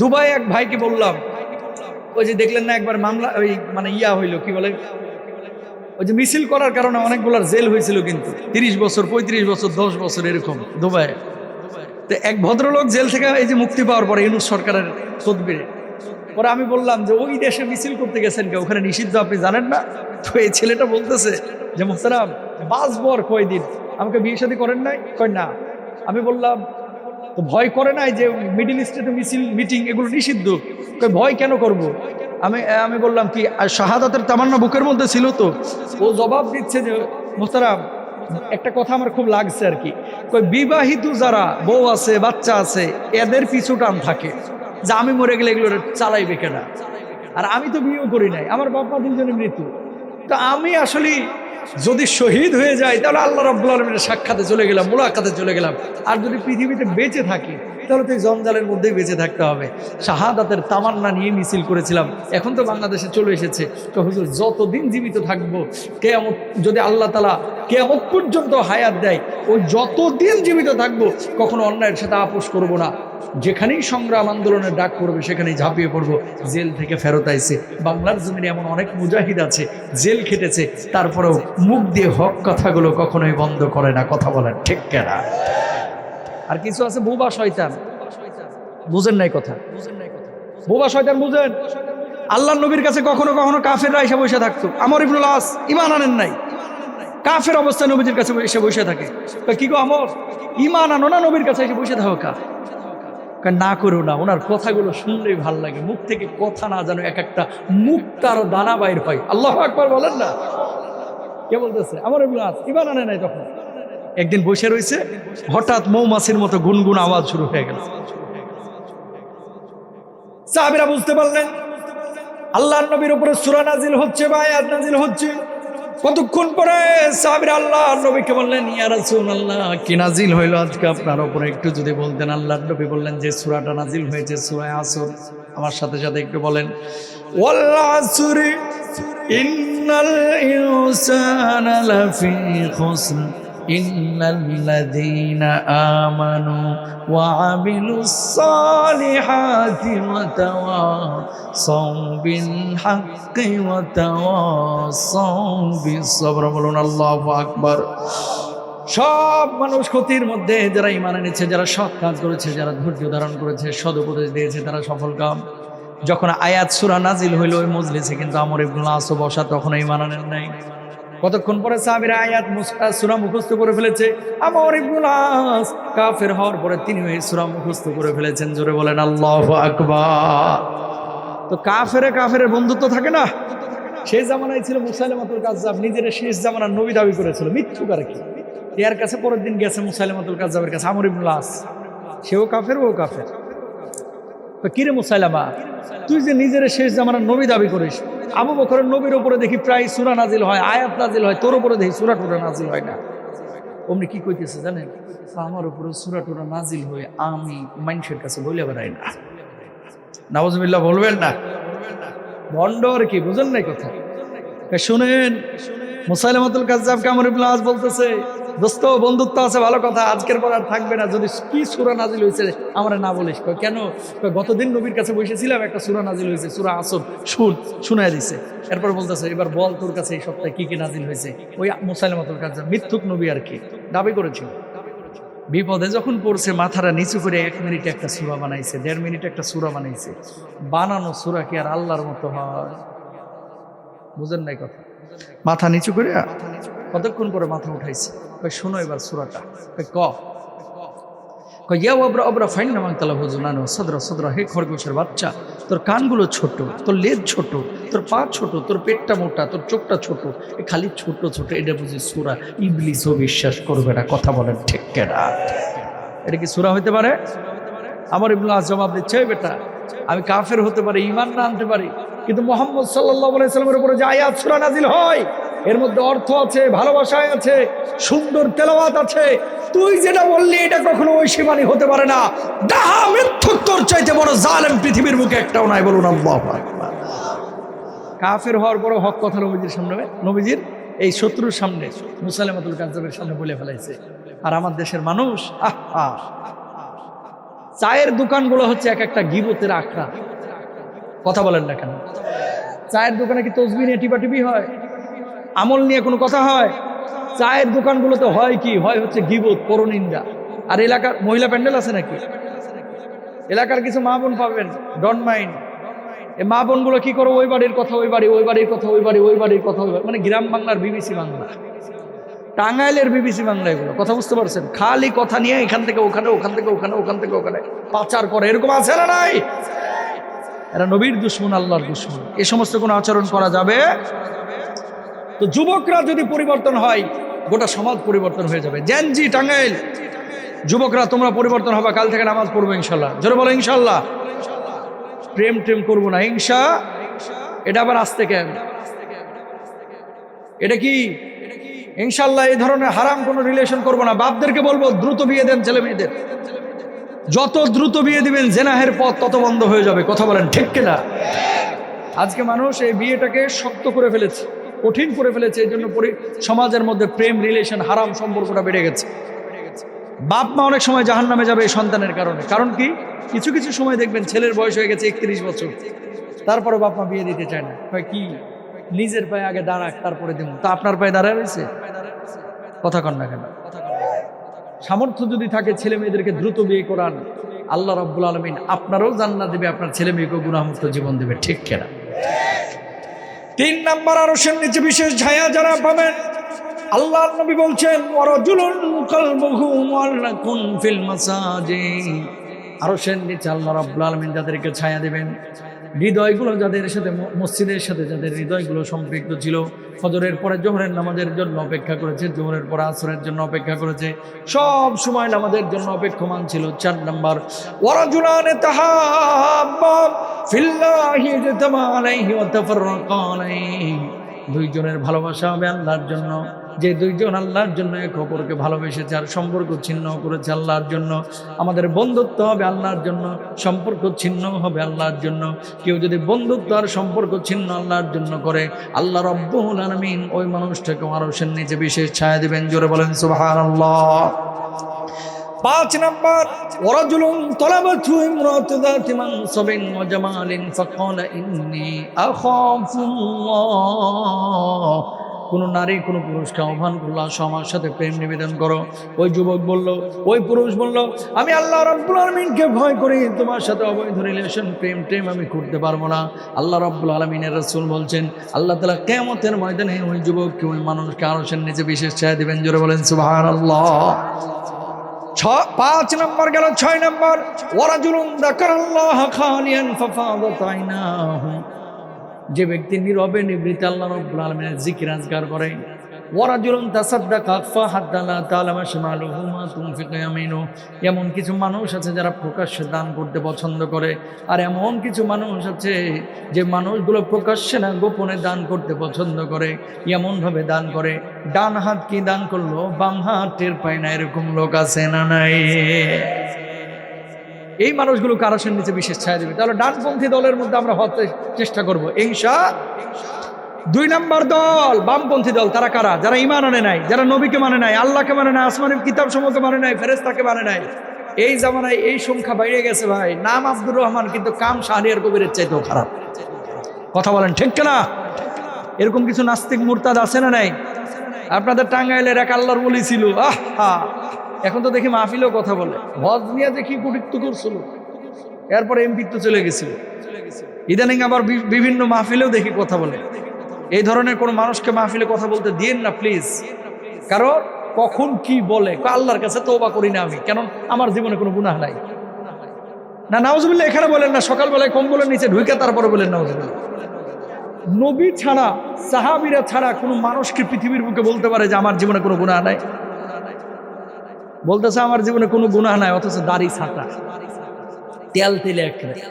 দুবাই এক ভাইকে বললাম, ওই যে দেখলেন না একবার মামলা, ওই মানে হইলো, কি বলে, ওই যে মিছিল করার কারণে অনেকগুলার জেল হয়েছিল, কিন্তু 30 বছর 35 বছর 10 বছর এরকম দুবাই। তো এক ভদ্রলোক জেল থেকে এই যে মুক্তি পাওয়ার পরে ইউনূস সরকারের তদবিরে, পরে আমি বললাম যে ওই দেশে মিছিল করতে গেছেন কে? ওখানে নিষিদ্ধ, আপনি জানেন না? তো এই ছেলেটা বলতেছে যে মোহতারাম, বাসবর কয়দিন, আমাকে বিয়ে শাদী করেন নাই? কয় না। আমি বললাম তো ভয় করে নাই যে মিডিল ইস্টে তো মিছিল মিটিং এগুলো নিষিদ্ধ? কই ভয় কেন করব? আমি বললাম কি শাহাদাতের তামান্না বুকের মধ্যে ছিল তো? ও জবাব দিচ্ছে যে মোহতারাম, একটা কথা আমার খুব লাগছে আর কি, কই বিবাহিত যারা বউ আছে বাচ্চা আছে এদের পিছু টান থাকে যে আমি মরে গেলে এগুলো চালাইবে কেনা, আর আমি তো বিয়েও করি নাই, আমার বাবা 2জনে মৃত। তো আমি আসলে যদি শহীদ হয়ে যায় তাহলে আল্লাহ রাব্বুল আলামিনের সাক্ষাতে চলে গেলাম, মুলাকাতে চলে গেলাম। আর যদি পৃথিবীতে বেঁচে থাকি তাহলে তো এই জঞ্জালের মধ্যেই বেঁচে থাকতে হবে। শাহাদাতের তামান্না নিয়ে মিছিল করেছিলাম, এখন তো বাংলাদেশে চলে এসেছে। তো হুজুর যতদিন জীবিত থাকবো, কিয়ামত যদি আল্লাহ তাআলা কিয়ামত পর্যন্ত হায়াত দেয়, ওই যতদিন জীবিত থাকবো কখনো অন্যায়ের সাথে আপোষ করব না। যেখানেই সংগ্রাম আন্দোলনের ডাক পড়বে সেখানেই ঝাঁপিয়ে পড়বো। জেল থেকে ফেরত আইছে বাংলার জমিনে এমন অনেক মুজাহিদ আছে, জেল খেটেছে, তারপরেও মুখ দিয়ে হক কথাগুলো কখনোই বন্ধ করে না। কথা বলেন ঠিক কিনা? আর কিছু আছে বোবা শয়তান, বুঝেন নাই কথা? বোবা শয়তান বুঝেন? আল্লাহর নবীর কাছে কখনো কখনো কাফেররা এসে বসে থাকতো। আমর ইবনুল আস ঈমান আনেন নাই, কাফের অবস্থায় নবীর কাছে এসে বসে থাকে। কি গো আমর, ঈমান আনো না, নবীর কাছে এসে বসে থাকো কা? না করো না, ওনার কথাগুলো শুনলেই ভাল লাগে। মুখ থেকে কথা না জানো এক একটা মুখ তার দানা বাইর হয়। আল্লাহু আকবার বলেন না? কে বলতেছে? আমর ইবনুল আস ঈমান আনে নাই। তখন একদিন বসে রয়েছে, হঠাৎ মৌমাছির মতো গুনগুন আওয়াজ শুরু হয়ে গেল। সাহাবীরা বুঝতে পারলেন আল্লাহর নবীর উপরে সূরা নাজিল হচ্ছে বা আয়াত নাজিল হচ্ছে। কতক্ষণ পরে সাহাবীরা আল্লাহর নবীকে বললেন, ইয়া রাসূলুল্লাহ, কি নাজিল হইল আজকে আপনার উপরে, একটু যদি বলতেন। আল্লাহর নবী বললেন যে সূরাটা নাজিল হয়েছে সূরা আসর। আমার সাথে সাথে একটু বলেন, ওয়াল আসরি ইন্নাল ইনসানা লাফি খুসর ইল্লাল্লাযীনা আমানু ওয়া আমিলুস সালিহাতি ওয়া তাওয়াসাউ বিল হাক্কি ওয়া তাওয়াসাউ বিস সবর। বলুন আল্লাহু আকবার। সব মানুষ ক্ষতির মধ্যে, যারা ঈমান এনেছে, যারা সৎ কাজ করেছে, যারা ধৈর্য ধারণ করেছে, সদুপদেশ দিয়েছে, তারা সফল কাম। যখন আয়াত সূরা নাজিল হইল ওই মজলিসে কিন্তু আমর ইবনুল আস বসা, তখন ঈমান আনেন নাই। কতক্ষণ পরে সাহাবীরা আয়াত সূরা মুখস্থ করে ফেলেছে। আমর ইবনুল আস কাফের হওয়ার পরে তিনি ওই সূরা মুখস্থ করে ফেলেছেন। জোরে বলেন আল্লাহু আকবার। তো কাফেরের বন্ধুত্ব থাকে না। সেই জামানায় ছিল মুসাইলামাতুল কাজ্জাব, নিজের শেষ জামানার নবী দাবি করেছিল, মিথ্যুক আর কি। এর কাছে পরের দিন গেছে মুসাইলামাতুল কাজ্জাবের কাছে আমর ইবনুল আস, সেও কাফের ও কাফের। তো কিরে মুসাইলামা, তুই যে নিজের শেষ জামানার নবী দাবি করিস, আবু বকরের নবীর উপরে দেখি প্রায় সূরা নাজিল হয়, আয়াত নাজিল হয়, তোর উপরে দেখি সূরা টুরা নাজিল হয় না। অমনি কি কইতেছে জানেন, আমার উপরে সূরা টুরা নাজিল হয়ে আমি মানুষের কাছে বলে বেড়াই না। নাউজুবিল্লাহ বলবেন না, ভণ্ড আর কি, বুঝেন নাই কথা। শুনেন, মুসাইলামাতুল কাজ্জাবকে আমর ইবনুল আস বলতেছে, দোস্ত বন্ধুত্ব আছে ভালো কথা, আজকের পর আর থাকবে না, যদি কি সূরা নাজিল হয়েছে আমরা না বলিস। কেন? গতদিন নবীর কাছে বসেছিলাম, একটা সূরা নাজিল হয়েছে সূরা আসর, শুনায় দিছে। এরপর বলতেছে, এবার বল তোর কাছে এই সপ্তাহে কি কি নাজিল হয়েছে। ওই মুসাইলামাতুল কাজ্জাব মিথ্যুক নবী আর কি দাবি করেছিল। বিপদে যখন পড়ছে মাথাটা নিচু করে 1 মিনিটে একটা সূরা বানাইছে, 1.5 মিনিটে একটা সূরা বানাইছে। বানানো সূরা কি আর আল্লাহর মতো হয়? বুঝেন নাই কথা। মাথা নিচু করে কতক্ষণ করে মাথা উঠাইছে। শোনো এবার সূরাটা। হে খরগোশের বাচ্চা, তোর কানগুলো ছোট, তোর লেজ ছোট, তোর পা ছোট, তোর পেটটা মোটা, তোর চোখটা ছোট, খালি ছোট ছোট, এটা বুঝি সূরা? ইবলিসও বিশ্বাস করবে না। কথা বলেন ঠিক কেনা? এটা কি সূরা হইতে পারে? আমর ইবনুল আস জবাব দিচ্ছে, বেটা আমি কাফের হতে পারি, ঈমান না আনতে পারি, কিন্তু মুহাম্মদ সাল্লাল্লাহু আলাইহি সাল্লামের উপরে যে আয়াত সূরা নাজিল হয় এর মধ্যে অর্থ আছে, ভালোবাসা আছে, সুন্দর তেলাওয়াত আছে। তুই যেটা বললি এটা কখনো ওই সীমানি হতে পারে না। ডাহা মিথ্যুক তোর চাইতে বড় জালেম পৃথিবীর মুখে একটাও নাই। বলুন আল্লাহু আকবার। কাফের হওয়ার পরও হক কথা নবীজির সামনে, নবীজির এই শত্রুর সামনে, মুসাইলামাতুল কাজ্জাবের সামনে বলে ফেলাইছে। আর আমার দেশের মানুষ, আহা, চায়ের দোকানগুলো হচ্ছে এক একটা গীবতের আখড়া। কথা বলেন না কেন? চায়ের দোকানে কি তসবিহ নিয়ে টিপাটিপি হয়? আমল নিয়ে কোনো কথা হয়? চায়ের দোকানগুলোতে হয় কি? হয় হচ্ছে গীবত, পরনিন্দা। আর এলাকার মহিলা প্যান্ডেল আছে নাকি? এলাকার কিছু মা বোন পাবেন, ডন্ট মাইন্ড। এই মা বোনগুলো কি করো? ওই বাড়ির কথা ওই বাড়ি, ওই বাড়ির কথা ওই বাড়ি, ওই বাড়ির কথা ওই বাড়ি, মানে গ্রাম বাংলার বিবিসি বাংলা, টাঙ্গাইলের বিবিসি বাংলা। এগুলো কথা বুঝতে পারছেন? খালি কথা নিয়ে এখান থেকে ওখানে, ওখান থেকে ওখানে, ওখান থেকে ওখানে পাচার করে। এরকম আছে না নাই? এরা নবীর দুশমন, আল্লাহর দুশমন। এই সমস্ত কোনো আচরণ করা যাবে? তো যুবকরা যদি পরিবর্তন হয়, গোটা সমাজ পরিবর্তন হয়ে যাবে। জেনজি টাঙ্গাইল যুবকরা, তোমরা পরিবর্তন হবে। কাল থেকে নামাজ পড়বো ইনশাল্লাহ। জোরে বলো ইনশাল্লাহ। প্রেম টেম করবো না, হিংসা। এটা আবার আসতে কেন? এটা কি ইনশাল্লাহ এই ধরনের হারাম কোনো রিলেশন করবো না। বাপদেরকে বলবো দ্রুত বিয়ে দেন ছেলে মেয়েদের। যত দ্রুত বিয়ে দিবেন জেনাহের পথ তত বন্ধ হয়ে যাবে। কথা বলেন ঠিক কিনা? আজকে মানুষ এই বিয়েটাকে শক্ত করে ফেলেছে, কঠিন করে ফেলেছে। এই জন্য সমাজের মধ্যে প্রেম রিলেশন, হারাম সম্পর্কটা বেড়ে গেছে। বাপ মা অনেক সময় জাহান্নামে যাবে এই সন্তানের কারণে। কারণ কি? কিছু কিছু সময় দেখবেন ছেলের বয়স হয়ে গেছে 31 বছর, তারপরে বাপ মা বিয়ে দিতে চায় না। কয় কি, নিজের পায়ে আগে দাঁড়াক তারপরে দেব। তা আপনার পায়ে দাঁড়ায় রয়েছে? কথা কন না কেন? সামর্থ্য যদি থাকে ছেলে মেয়েদেরকে দ্রুত বিয়ে করান, আল্লাহ রাব্বুল আলামিন আপনারও জান্নাত দিবে, আপনার ছেলে মেয়েকেও গুনাহমুক্ত জীবন দেবে। ঠিক কিনা? 3 নাম্বার, আরশের নিচে বিশেষ ছায়া যারা পাবেন, আল্লাহর নবী বলছেন, ওয়ারাজুলুন কলবুহু মুআল্লাকুন ফিল মাসাজিদ। আরশের নিচে আল্লাহ রাব্বুল আলামিন যাদেরকে ছায়া দিবেন, হৃদয়গুলো যাদের সাথে মসজিদের সাথে যাদের হৃদয়গুলো সম্পৃক্ত ছিল, ফজরের পরে জোহরের নামাজের জন্য অপেক্ষা করেছে, জোহরের পরে আসরের জন্য অপেক্ষা করেছে, সব সময় নামাজের জন্য অপেক্ষমান ছিল। 4 নাম্বার, ওয়ারাজুলান তাহাব্বা ফিল্লাহি ইজতামা আলাইহি ওয়া তাফাররাকা আলাইহি, দুইজনের ভালোবাসা হবে আল্লাহর জন্য, যে দুইজন আল্লাহর জন্য এক অপরকে ভালোবেসেছে আর সম্পর্ক ছিন্ন করেছে আল্লাহর জন্য। আমাদের বন্ধুত্ব হবে আল্লাহর জন্য, সম্পর্ক ছিন্ন হবে আল্লাহর জন্য। কেউ যদি বন্ধুত্ব আর সম্পর্ক ছিন্ন আল্লাহর জন্য করে, আল্লাহ রাব্বুল আলামিন ওই মানুষটাকে আরশের নিচে বিশেষ ছায়া দিবেন। জোরে বলেন সুবহানাল্লাহ। 5 নাম্বার, ওয়ারাজুলুন তালাবাতু ইমরাতু যাতি মানসাবিন ওয়া জামালিন ফাকালা ইন্নী আখাফুল্লাহ। কোন নারী কোন পুরুষকে আহ্বান করলো, আসো আমার সাথে প্রেম নিবেদন করো। ওই যুবক বলল, ওই পুরুষ বলল, আমি আল্লাহ রাব্বুল আলামিনকে ভয় করি, তোমার সাথে অবৈধ রিলেশন প্রেম আমি করতে পারবো না। আল্লাহ রাব্বুল আলামিনের রাসূল বলছেন, আল্লাহ তাআলা কিয়ামতের ময়দানে ওই যুবককে, ওই মানুষকে আরশের নিচে বিশেষ ছায়া দিবেন। জোরে বলেন সুবহানাল্লাহ। 5 নাম্বার গেল। 6 নাম্বার, ওয়ারাজুলুন যাকারাল্লাহ খালিয়ান ফাফাদাত আইনাহু, যে ব্যক্তি নীরবে নিবৃত্তে আল্লাহ রাব্বুল আলামিনের জিকির আজকার করে। ওয়ারাজুলুন তাসাদ্দাকা ফাহাদ্দা লা তা'লামু শিমালুহু মা তুনফিকু ইয়ামিনুহু, এমন কিছু মানুষ আছে যারা প্রকাশ্যে দান করতে পছন্দ করে, আর এমন কিছু মানুষ আছে যে মানুষগুলো প্রকাশ্যে না গোপনে দান করতে পছন্দ করে, এমনভাবে দান করে ডান হাত কি দান করলো বাম হাত টের পায় না, এরকম লোক আছে না নাই? এই মানুষগুলো আরশের নিচে বিশেষ ছায়া দেবে। তাহলে ডানপন্থী দলের মধ্যে আমরা হতে চেষ্টা করবো ইনশাআল্লাহ। 2 নাম্বার দল বামপন্থী দল। তারা কারা? যারা ঈমান আনে নাই, যারা নবীকে মানে নাই, আল্লাহকে মানে নাই, আসমানের কিতাব সমূহকে মানে নাই, ফেরেশতাকে মানে নাই। এই জামানায় এই সংখ্যা বাইরে গেছে ভাই। নাম আব্দুর রহমান, কিন্তু কাম শাহরিয়ার কবিরের চাইতেও খারাপ। কথা বলেন ঠিক কিনা? এরকম কিছু নাস্তিক মুরতাদ আছে না নাই? আপনাদের টাঙ্গাইলের এক আল্লাহর ওলি ছিল, এখন তো দেখি মাহফিলেও কথা বলে, হজ নিয়ে দেখি কুটিত্ব করছিল, এরপর এমপিত্ব চলে গেছিল। ইদানিং আবার বিভিন্ন মাহফিলেও দেখি কথা বলে। এই ধরনের কোন মানুষকে মাহফিলে কথা বলতে দিয়েন না প্লিজ। কারণ কখন কি বলে, আল্লাহর কাছে তওবা করি না আমি, কেন আমার জীবনে কোনো গুনাহ নাই। না নাউজুবিল্লাহ এখানে বলেন না, সকালবেলায় কম্বলের নিচে ঢুকে তারপরে বলেন নাউজুবিল্লাহ। নবী ছাড়া, সাহাবীরা ছাড়া কোনো মানুষকে পৃথিবীর বুকে বলতে পারে যে আমার জীবনে কোনো গুনাহ নাই? বলতেছে আমার জীবনে কোনো গুনাহ নাই, অথচ দাড়ি ছাটা, তেল তেলে একেবারে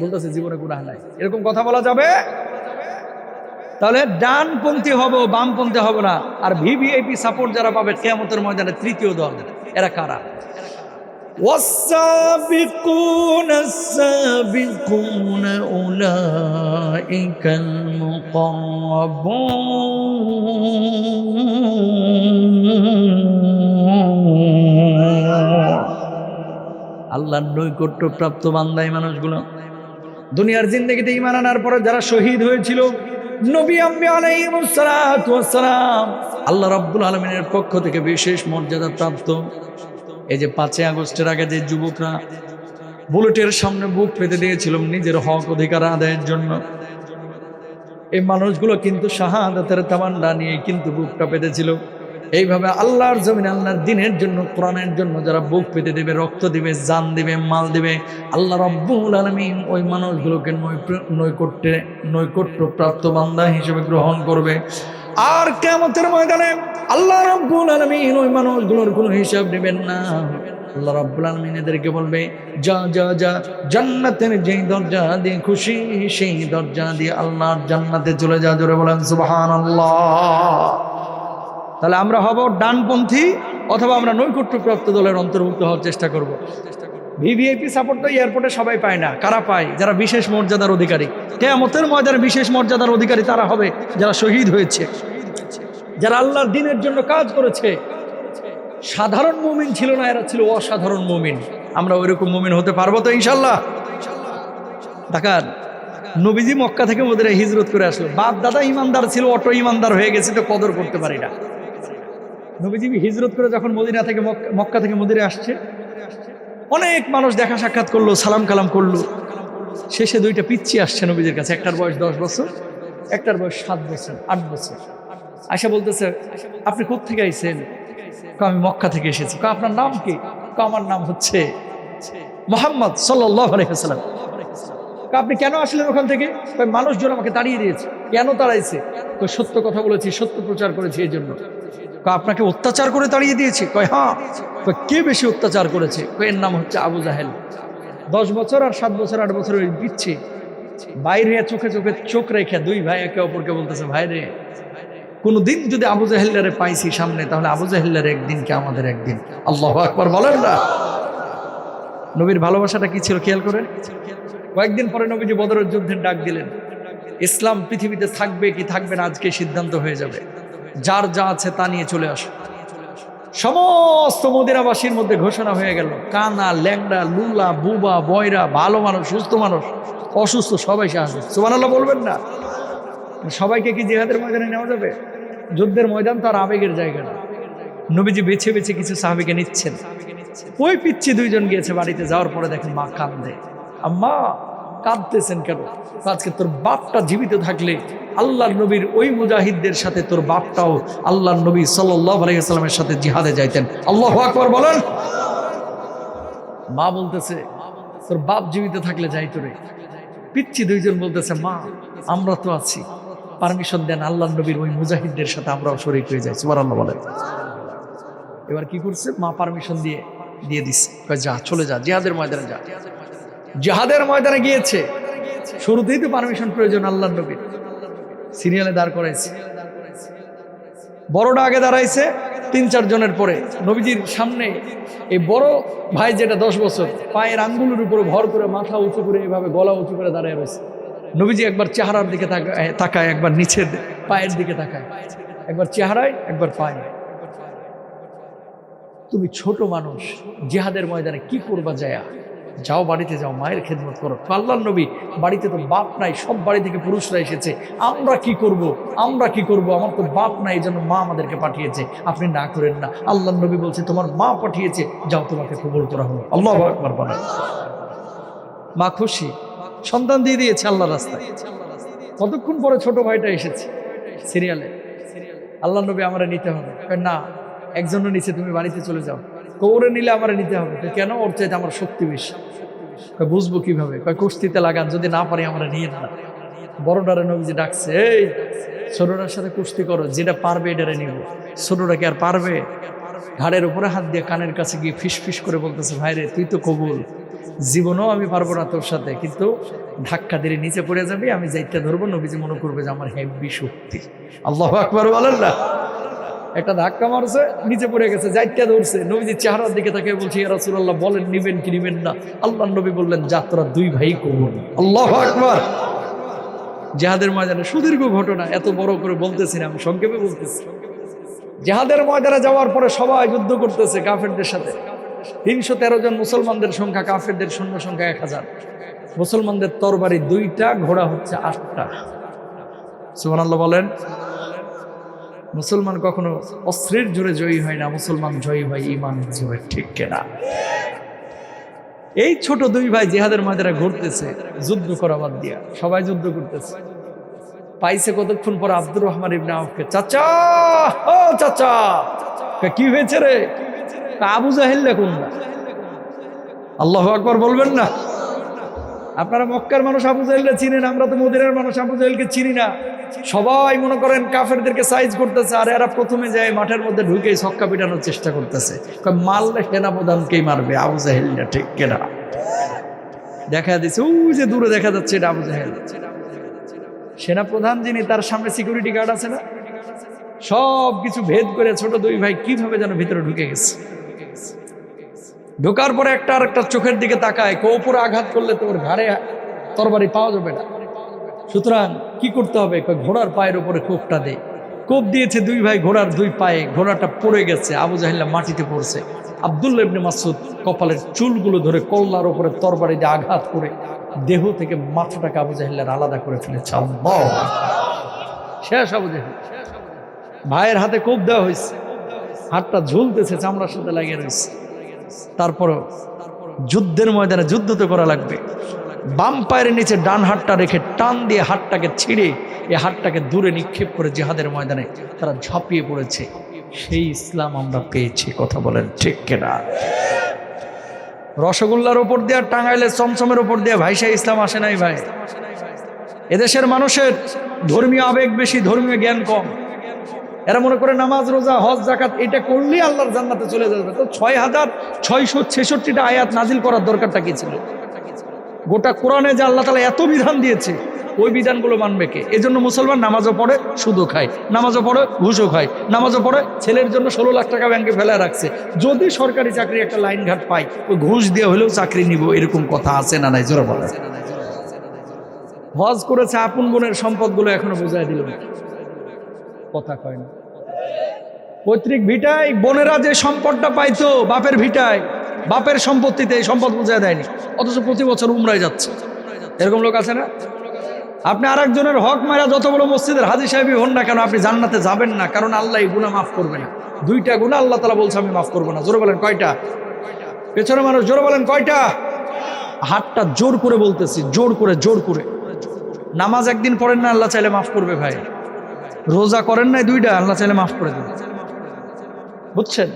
বলতেছে জীবনে গুনাহ নাই। এরকম কথা বলা যাবে? তাহলে ডানপন্থী হব, বামপন্থী হব না। আর ভিভিআইপি সাপোর্ট যারা পাবে কিয়ামতের ময়দানে, তৃতীয় দল, এরা কারা? والسابقون السابقون أولئك المقربون। আল্লাহর নৈকট্য প্রাপ্ত বান্দা এই মানুষগুলো। দুনিয়ার জিন্দেগিতে ঈমান আনার পরে যারা শহীদ হয়েছিল, নবী আম্বিয়া আলাইহিমুস সালাতু ওয়াস সালাম, আল্লাহ রাব্বুল আলামিনের পক্ষ থেকে বিশেষ মর্যাদা প্রাপ্ত। এই যে 5 আগস্টের আগে যে যুবকরা বুলেটের সামনে বুক পেতে দিয়েছিল নিজের হক অধিকার আদায়ের জন্য, এই মানুষগুলো কিন্তু শাহাদাতের তামান্না নিয়ে কিন্তু বুকটা পেতেছিল। এইভাবে আল্লাহর জমিনে আল্লাহর দ্বীনের জন্য, কোরআনের জন্য যারা বুক পেতে দেবে, রক্ত দিবে, জান দিবে, মাল দিবে, আল্লাহ রাব্বুল আলামিন ওই মানুষগুলোকে নৈকট্য প্রাপ্ত বান্দা হিসেবে গ্রহণ করবে। আর কিয়ামতের ময়দানে আল্লাহ রাব্বুল আলামিন ওই মানুষগুলোর কোনো হিসাব নেবেন না। আল্লাহ রাব্বুল আলামিন এদেরকে বলবে, যা যা যা, জান্নাতের যেই দরজা দিয়ে খুশি সেই দরজা দিয়ে আল্লাহর জান্নাতে চলে যা। জোরে বলেন সুবহানাল্লাহ। তাহলে আমরা হব ডানপন্থী অথবা আমরা নৈকট্যপ্রাপ্ত দলের অন্তর্ভুক্ত হওয়ার চেষ্টা করব। ভিভিআইপি সাপোর্ট তো এয়ারপোর্টে সবাই পায় না। কারা পায়? যারা বিশেষ মর্যাদার অধিকারী। কিয়ামতের ময়দানে বিশেষ মর্যাদার অধিকারী তারা হবে যারা শহীদ হয়েছে, যারা আল্লাহর দ্বীনের জন্য কাজ করেছে। সাধারণ মুমিন ছিল না, এরা ছিল অসাধারণ মুমিন। আমরা ওইরকম মুমিন হতে পারবো তো ইনশাল্লাহ? দেখান, নবীজি মক্কা থেকে মদিনায় হিজরত করে আসলো। বাপ দাদা ইমানদার ছিল, অটো ইমানদার হয়ে গেছে, তো কদর করতে পারি না। নবীজি হিজরত করে যখন মদিনা থেকে মক্কা থেকে মদিনায় আসছে, অনেক মানুষ দেখা সাক্ষাৎ করলো, সালাম কালাম করলো। শেষে 2টা পিচ্চি আসছে নবীজির কাছে। একটার বয়স 10 বছর, একটার বয়স 7 বছর, 8 বছর। আয়সা বলতেছে, আপনি কোত্থেকে আইছেন? আমি মক্কা থেকে এসেছি। আপনার নাম কি? আমার নাম হচ্ছে মুহাম্মদ সাল্লাল্লাহু আলাইহি ওয়াসাল্লাম। আপনি কেন আসলেন ওখান থেকে? মানুষজন আমাকে তাড়িয়ে দিয়েছে। কেন তাড়াইছে? সত্য কথা বলেছি, সত্য প্রচার করেছি এই জন্য। আপনাকে অত্যাচার করে তাড়িয়ে দিয়েছে? হ্যাঁ। কে বেশি অত্যাচার করেছে? এর নাম হচ্ছে আবু জাহেল। 10 বছর আর 7 বছর 8 বছর ওই পিচ্ছে বাইরে চোখে চোখে চোখ রেখে দুই ভাই একে অপরকে বলতেছে, ভাই রে, কোনদিন যদি আবু জাহেল্লারে পাইছি সামনে, তাহলে আবু জাহেল্লার একদিন কে আমাদের একদিন। আল্লাহু আকবার বলেন না? নবীর ভালোবাসাটা কি ছিল খেয়াল করেন। কয়েকদিন পরে নবীজি বদরের যুদ্ধের ডাক দিলেন। ইসলাম পৃথিবীতে থাকবে কি থাকবে না আজকে সিদ্ধান্ত হয়ে যাবে। যার যা আছে তা নিয়ে চলে আসো। সমস্ত মদিনাবাসীর মধ্যে ঘোষণা হয়ে গেল, কানা, ল্যাংড়া, লুলা, বুবা, বয়রা, ভালো মানুষ, সুস্থ মানুষ, অসুস্থ, সবাই আসবে। সুবহানাল্লাহ বলবেন না? সবাইকে কি জিহাদের ময়দানে নেওয়া যাবে? যুদ্ধের ময়দান তো আর আবেগের জায়গা না। নবীজি বেছে বেছে কিছু সাহাবীকে নিচ্ছেন। ওই পিচ্ছি দুইজন গিয়েছে বাড়িতে। যাওয়ার পরে দেখেন মা কাঁদে। আম্মা, কাঁদতেছেন কেন? আজকে তোর বাপটা জীবিত থাকলে আল্লাহর নবীর ওই মুজাহিদদের সাথে তোর বাপটাও আল্লাহর নবী সাল্লাল্লাহু আলাইহি ওয়াসাল্লামের সাথে জিহাদে যাইতেন। আল্লাহু আকবার বলেন। মা বলতেছে, তোর বাপ জীবিত থাকলে যাইতো রে। পিচ্ছি দুইজন বলতেছে, মা আমরা তো আছি, পারমিশন দেন, আল্লাহর নবীর ওই মুজাহিদদের সাথে আমরাও শরীক হয়ে যাই। সুবহানাল্লাহ বলেন। এবার কি করছে? মা পারমিশন দিয়ে দিচ্ছে, যা, চলে যা, জিহাদের ময়দানে যা। জিহাদের ময়দানে গিয়েছে। শুরুতেই তো পারমিশন প্রয়োজন আল্লাহর নবীর। সিরিয়ালে দাঁড় করাইছে, বড়টা আগে দাঁড়াইছে 3-4 জনের পরে। নবীজির সামনে এই বড় ভাই, যেটা 10 বছর, পায়ের আঙ্গুলের উপরে ভর করে, মাথা উঁচু করে, এভাবে গলা উঁচু করে দাঁড়িয়ে রয়েছে। নবীজি একবার চেহারার দিকে তাকায়, একবার নিচের পায়ের দিকে তাকায়, একবার চেহারায়, একবার পায়ে। তুমি ছোট মানুষ, জিহাদের ময়দানে কি করবা? যাও বাড়িতে যাও, মায়ের খেদমত করো। আল্লাহর নবী, বাড়িতে তো বাপ নাই, সব বাড়ি থেকে পুরুষরা এসেছে, আমরা কি করব? আমার তো বাপ নাই, এই জন্য মা আমাদেরকে পাঠিয়েছে, আপনি না করেন না। আল্লাহর নবী বলছে, তোমার মা পাঠিয়েছে, যাও, তোমাকে কবুল করা হলো। আল্লাহু আকবার বলেন। মা খুশি, সন্তান দিয়ে দিয়েছে আল্লাহর রাস্তায়। কতক্ষণ পরে ছোট ভাইটা এসেছে সিরিয়ালে। আল্লাহর নবী, আমরা নিতে হবে। না, একজনের নিচে, তুমি বাড়িতে চলে যাও। ওরে নিলে আমার নিতে হবে। কেন? ওর চাইতে আমার শক্তি বেশি। বুঝবো কিভাবে? কুস্তিতে লাগান, যদি না পারি আমরা নিয়ে না। বড়টারে নবীজি ডাকছে, এই ছোটটার সাথে কুস্তি করো, যেটা পারবে এটারে নিব। ছোটটা কি আর পারবে? ঘাড়ের উপরে হাত দিয়ে কানের কাছে গিয়ে ফিস ফিস করে বলতেছে, ভাইরে, তুই তো কবুল, জীবনেও আমি পারবো না তোর সাথে, কিন্তু ধাক্কা দিয়ে নিচে পড়ে যাবি, আমি যাইতে ধরবো, নবীজি মনে করবে যে আমার হেভি শক্তি। আল্লাহু আকবার বলেন না? একটা ধাক্কা মারছে, নিচে পড়ে গেছে, যাইতে ধরছে। নবীজির চেহারার দিকে তাকে বলছে, ইয়া রাসূলুল্লাহ, বলেন নিবেন কি নিবেন না? আল্লাহর নবী বললেন, যাত্রা দুই ভাই কবুল। আল্লাহু আকবার। জিহাদের ময়দানে সুদীর্ঘ ঘটনা, এত বড় করে বলতেছি না, আমি সংক্ষেপে বলতেছি। জিহাদের ময়দানে যাওয়ার পরে সবাই যুদ্ধ করতেছে কাফেরদের সাথে। 313 জন মুসলমানদের সংখ্যা, কাফেরদের সৈন্য সংখ্যা 1000। মুসলমানদের তরবারি 2টা, ঘোড়া হচ্ছে 8টা। সুবহানাল্লাহ বলেন। মুসলমান কখনো অস্ত্রের জোরে জয়ী হয় না, মুসলমান জয়ী হয় ঈমান জোরে। ঠিক কিনা? এই ছোট দুই ভাই জিহাদের ময়দানে ঘুরতেছে, যুদ্ধ করা বাদ দিয়া সবাই যুদ্ধ করতেছে। পাইছে কতক্ষণ পর আব্দুর রহমান ইবনে আওফকে, চাচা, ও চাচা, কি হয়েছে রে? আবু জাহেল দেখুন না। আল্লাহু আকবার বলবেন না? আপনারা মক্কার মানুষ আবু জাহেলকে চিনেন, আমরা তো মদিনার মানুষ আবু জাহেলকে চিনি না। সবাই মনে করেন কাফেরদেরকে সাইজ করতেছে, আর এরা প্রথমে যায় মাঠের মধ্যে ঢুকে ছক্কা পিটানোর চেষ্টা করতেছে। মারলে সেনাপ্রধানকেই মারবে, আবু জাহেল না। ঠিক কিনা? দেখা দিচ্ছে, ওই যে দূরে দেখা যাচ্ছে, এটা আবু জাহেল। সেনাপ্রধান যিনি, তার সামনে সিকিউরিটি গার্ড আছে না, সব কিছু ভেদ করে ছোট দুই ভাই কিভাবে যেন ভিতরে ঢুকে গেছে। ঢোকার পরে একটা আর একটা চোখের দিকে তাকায়, কেউ উপরে আঘাত করলে তোর ঘাড়ে তরবারি পাওয়া যাবে না, সুতরাং কি করতে হবে? ঘোড়ার পায়ের উপরে কোপটা দেয়। কোপ দিয়েছে দুই ভাই ঘোড়ার 2 পায়ে, ঘোড়াটা পড়ে গেছে, আবু জাহেল্লা মাটিতে পড়ছে। আব্দুল্লাহ ইবনে মাসউদ কপালের চুলগুলো ধরে কল্লার উপরে তরবারি দিয়ে আঘাত করে দেহ থেকে মাথাটাকে আবু জাহেল্লার আলাদা করে ফেলেছে। আল্লাহ! শেষ আবু জাহেল। ভাইয়ের হাতে কোপ দেওয়া হয়েছে, হাতটা ঝুলতেছে, চামড়ার সাথে লাগিয়ে রয়েছে। তারপরও যুদ্ধের ময়দানে যুদ্ধ তো করা লাগবে। বাম পায়ের নিচে ডান হাতটা রেখে টান দিয়ে হাতটাকে ছিঁড়ে এই হাতটাকে দূরে নিক্ষেপ করে জিহাদের ময়দানে তারা ঝাঁপিয়ে পড়েছে। সেই ইসলাম আমরা পেয়েছি। কথা বলেন ঠিক কিনা? রসগোল্লার ওপর দিয়ে আর টাঙ্গাইলের চমচমের ওপর দিয়ে ভাইসা ইসলাম আসে নাই ভাই। এদেশের মানুষের ধর্মীয় আবেগ বেশি, ধর্মীয় জ্ঞান কম। এরা মনে করে নামাজ রোজা হজ জাকাত এটা করলেই আল্লাহর জান্নাতে চলে যাবে। তো 6666টা আয়াত নাজিল করার দরকারটা কি ছিল? গোটা কোরআনে যে আল্লাহ তাআলা এত বিধান দিয়েছে, ওই বিধানগুলো মানবে কে? এজন্য মুসলমান নামাজও পড়ে, সুদও খায়, নামাজও পড়ে, ঘুষও খায়, নামাজও পড়ে, ছেলের জন্য 16 লাখ টাকা ব্যাংকে ফেলে রাখছে। যদি সরকারি চাকরি একটা লাইন ঘাট পাই, ওই ঘুষ দিয়ে হলেও চাকরি নিব, এরকম কথা আছে না নাই? জোরে বলে। হজ করেছে, আপন বোনের সম্পদগুলো এখনো বোঝায় দিল না, কথা কয় না। পৈতৃক ভিটায় বোনেরা যে সম্পদটা পাইতো বাপের ভিটায়, বাপের সম্পত্তিতে, এই সম্পদ বুঝায় দেয়নি, অথচ প্রতি বছর উমরায় যাচ্ছে। এরকম লোক আছে না? আপনি আরেকজনের হক মারা যত বড় মসজিদের হাজী সাহেবই হন না কেন, আপনি জান্নাতে যাবেন না, কারণ আল্লাহ এই গুনাহ মাফ করবে না। 2টা গুনাহ আল্লাহ তাআলা বলছে আমি মাফ করবো না। জোরে বলেন কয়টা? পেছনে মানুষ জোরে বলেন কয়টা? হাতটা জোর করে বলতেছি, জোর করে, জোর করে। নামাজ একদিন পড়েন না, আল্লাহ চাইলে মাফ করবে ভাই। রোজা করেন নাই 2টা, আল্লাহ চাইলে মাফ করে দেবে, বুঝছেন?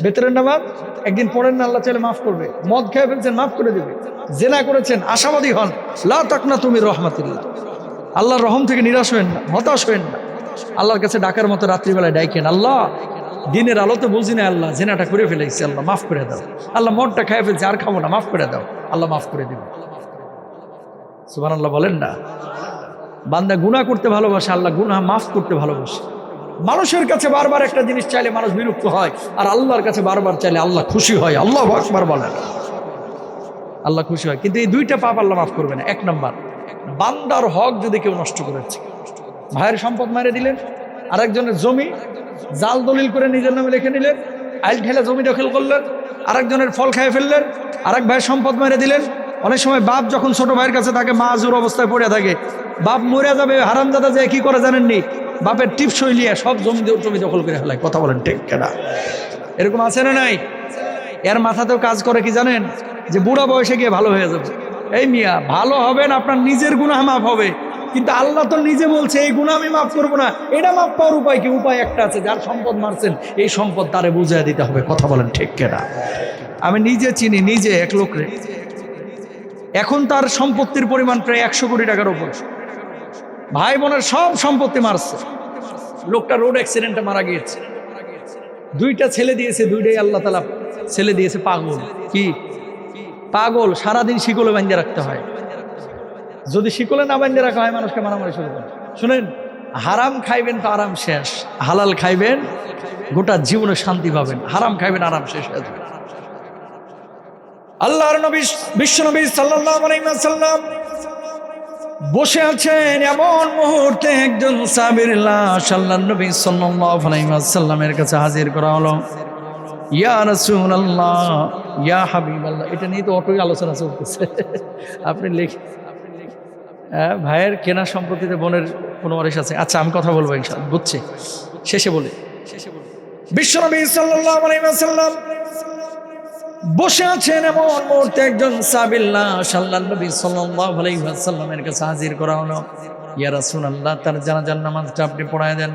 বেতরের নামাজ একদিন পড়েন না, আল্লাহ চাইলে মাফ করবে। মদ খেয়ে ফেলছেন, মাফ করে দেবে। জেনা করেছেন, আশাবাদী হন, লা তাকনাতু মির রাহমাতিল্লাহ, আল্লাহর রহম থেকে নিরাশ হবেন না, হতাশ হবেন না। আল্লাহর কাছে ডাকার মতো রাত্রিবেলায় ডাইকেন, আল্লাহ দিনের আলোতে বুঝি না, আল্লাহ জেনাটা করে ফেলেছি, আল্লাহ মাফ করে দাও। আল্লাহ মদটা খেয়ে ফেলছে, আর খাবো না, মাফ করে দাও, আল্লাহ মাফ করে দেবে। সুবহানাল্লাহ বলেন না? বান্দা গুনাহ করতে ভালোবাসে, আল্লাহ গুনাহ মাফ করতে ভালোবাসে। মানুষের কাছে বারবার একটা জিনিস চাইলে মানুষ বিরক্ত হয়, আর আল্লাহর কাছে বারবার চাইলে আল্লাহ খুশি হয়। আল্লাহু আকবার বলেন। আল্লাহ খুশি হয়, কিন্তু এই 2টা পাপ আল্লাহ মাফ করবে না। 1 নাম্বার, বান্দার হক যদি কেউ নষ্ট করেছে, ভাইয়ের সম্পদ মেরে দিলেন, আরেকজনের জমি জাল দলিল করে নিজের নামে লিখে নিলেন, আইল ঠেলে জমি দখল করলেন, আরেকজনের ফল খেয়ে ফেললেন, আরেক ভাইয়ের সম্পদ মেরে দিলেন। অনেক সময় বাপ যখন ছোট ভাইয়ের কাছে থাকে, মাজুর অবস্থায় পড়ে থাকে, বাপ মরে যাবে, হারামজাদা যে কি করে জানেননি, বাপের টিপসই লিয়ে সব জমি দখল করে ফেলায়। কথা বলেন ঠিক কেনা? এরকম আছে না নাই? এর মাথাতেও কাজ করে কি জানেন? যে বুড়া বয়সে গিয়ে ভালো হয়ে যাবে। এই মিয়া, ভালো হবেন, আপনার নিজের গুনাহ মাফ হবে, কিন্তু আল্লাহ তো নিজে বলছে এই গুনাহ আমি মাফ করবো না। এটা মাফ পাওয়ার উপায় কি? উপায় একটা আছে, যার সম্পদ মারছেন এই সম্পদ তারে বুঝিয়ে দিতে হবে। কথা বলেন ঠিক কেনা? আমি নিজে চিনি, নিজে এক লোকরে, এখন তার সম্পত্তির পরিমাণ প্রায় 100 কোটি টাকার উপর। ভাই বোনের সব সম্পত্তি মারছে। লোকটা রোড অ্যাক্সিডেন্টে মারা গিয়েছে। 2টা ছেলে দিয়েছে, 2টাই আল্লাহ তাআলা ছেলে দিয়েছে পাগল। কি পাগল? সারাদিন শিকলে বাঁধে রাখতে হয়। যদি শিকলে না বাঁধে রাখা হয়, মানুষকে মারামারি শুরু করে। শুনেন, হারাম খাইবেন তো আরাম শেষ, হালাল খাইবেন গোটা জীবনে শান্তি পাবেন, হারাম খাইবেন আরাম শেষ হয়ে যাবে। আল্লাহর নবী বিশ্বনবী সাল্লাল্লাহু আলাইহি ওয়াসাল্লাম বসে আছেন, এমন মুহূর্তে একজন সাহাবীর লাশ আল্লাহর নবী সাল্লাল্লাহু আলাইহি ওয়াসাল্লামের কাছে হাজির করা হলো। ইয়া রাসূলুল্লাহ, ইয়া হাবিবাল্লাহ। এটা নিয়ে তো অটোই আলোচনা চলতেছে। আপনি ভাইয়ের কেনা সম্পত্তিতে বোনের কোনো ওয়ারিশ আছে? আচ্ছা, আমি কথা বলবো ইনশাআল্লাহ, বুঝছি। শেষে বলে, বিশ্বনবী সাল্লাল্লাহু আলাইহি ওয়াসাল্লাম বসে আছেন, এমন মুহূর্তে একজন সাহাবীর লাশ আল্লাহর নবী সাল্লাল্লাহু আলাইহি ওয়াসাল্লামের কাছে হাজির করা হলো। ইয়া রাসূলুল্লাহ, তার জানাজার নামাজটা আপনি পড়ায় দেন।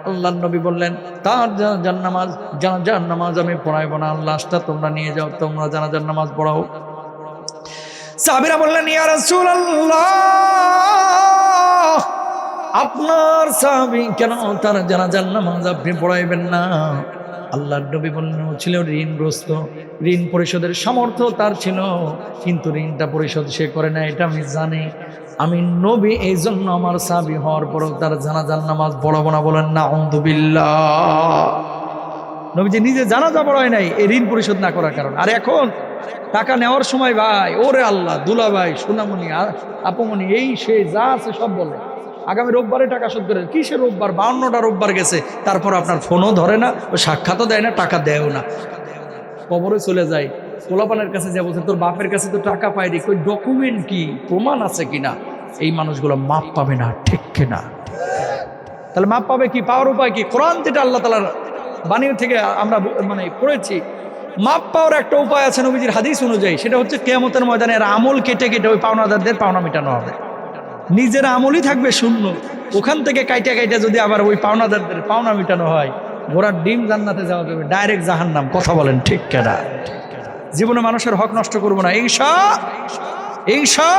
আল্লাহর নবী বললেন, তার জানাজার নামাজ আমি পড়াইবো না, লাশটা তোমরা নিয়ে যাও, তোমরা জানাজার নামাজ পড়াও। সাহাবীরা বললেন, ইয়া রাসূলুল্লাহ, আপনার সাহাবী কেন তার জানাজার নামাজ আপনি পড়াইবেন না? আল্লাহর নবী বললেন, ও ছিল ঋণগ্রস্ত, ঋণ পরিশোধের সামর্থ্য তার ছিল, কিন্তু ঋণটা পরিশোধ সে করে না, এটা আমি জানি। আমি নবী, এই জন্য আমার সাহাবী হওয়ার পরও তার জানাজার নামাজ পড়াবো না। বলেন নাউযুবিল্লাহ। নবীজি নিজে জানাজা পড়ায় নাই এই ঋণ পরিশোধ না করার কারণ। আর এখন টাকা নেওয়ার সময় ভাই, ওরে আল্লাহ, দুলা ভাই, সোনামণি, আপুমণি, এই সে যা আছে সব বলে আগামী রোববারে টাকা শোধ করে। কিসের রোববার? 52টা রোববার গেছে, তারপর আপনার ফোনও ধরে না, ও সাক্ষাৎও দেয় না, টাকা দেয়ও না। কবরে চলে যায়, পোলাপানের কাছে যা বলছে, তোর বাপের কাছে তো টাকা পাইনি, কই ডকুমেন্ট কি, প্রমাণ আছে কিনা? এই মানুষগুলো মাপ পাবে না, ঠিক কিনা? তাহলে মাপ পাবে কি? পাওয়ার উপায় কি? কোরআন যেটা আল্লাহ তাআলার বাণী থেকে আমরা পড়েছি, মাপ পাওয়ার একটা উপায় আছে নবীজির হাদিস অনুযায়ী। সেটা হচ্ছে কিয়ামতের ময়দানে এর আমল কেটে কেটে ওই পাওনাদারদের পাওনা মেটানো হবে। নিজের আমলই থাকবে শূন্য, ওখান থেকে কাইটা কাইটা যদি আবার ওই পাওনাদারদের পাওনা মেটানো হয়, ঘোড়ার ডিম জান্নাতে যাওয়া যাবে, ডাইরেক্ট জাহান্নাম। কথা বলেন ঠিক কেনা? জীবনে মানুষের হক নষ্ট করব না, ইনশা ইনশা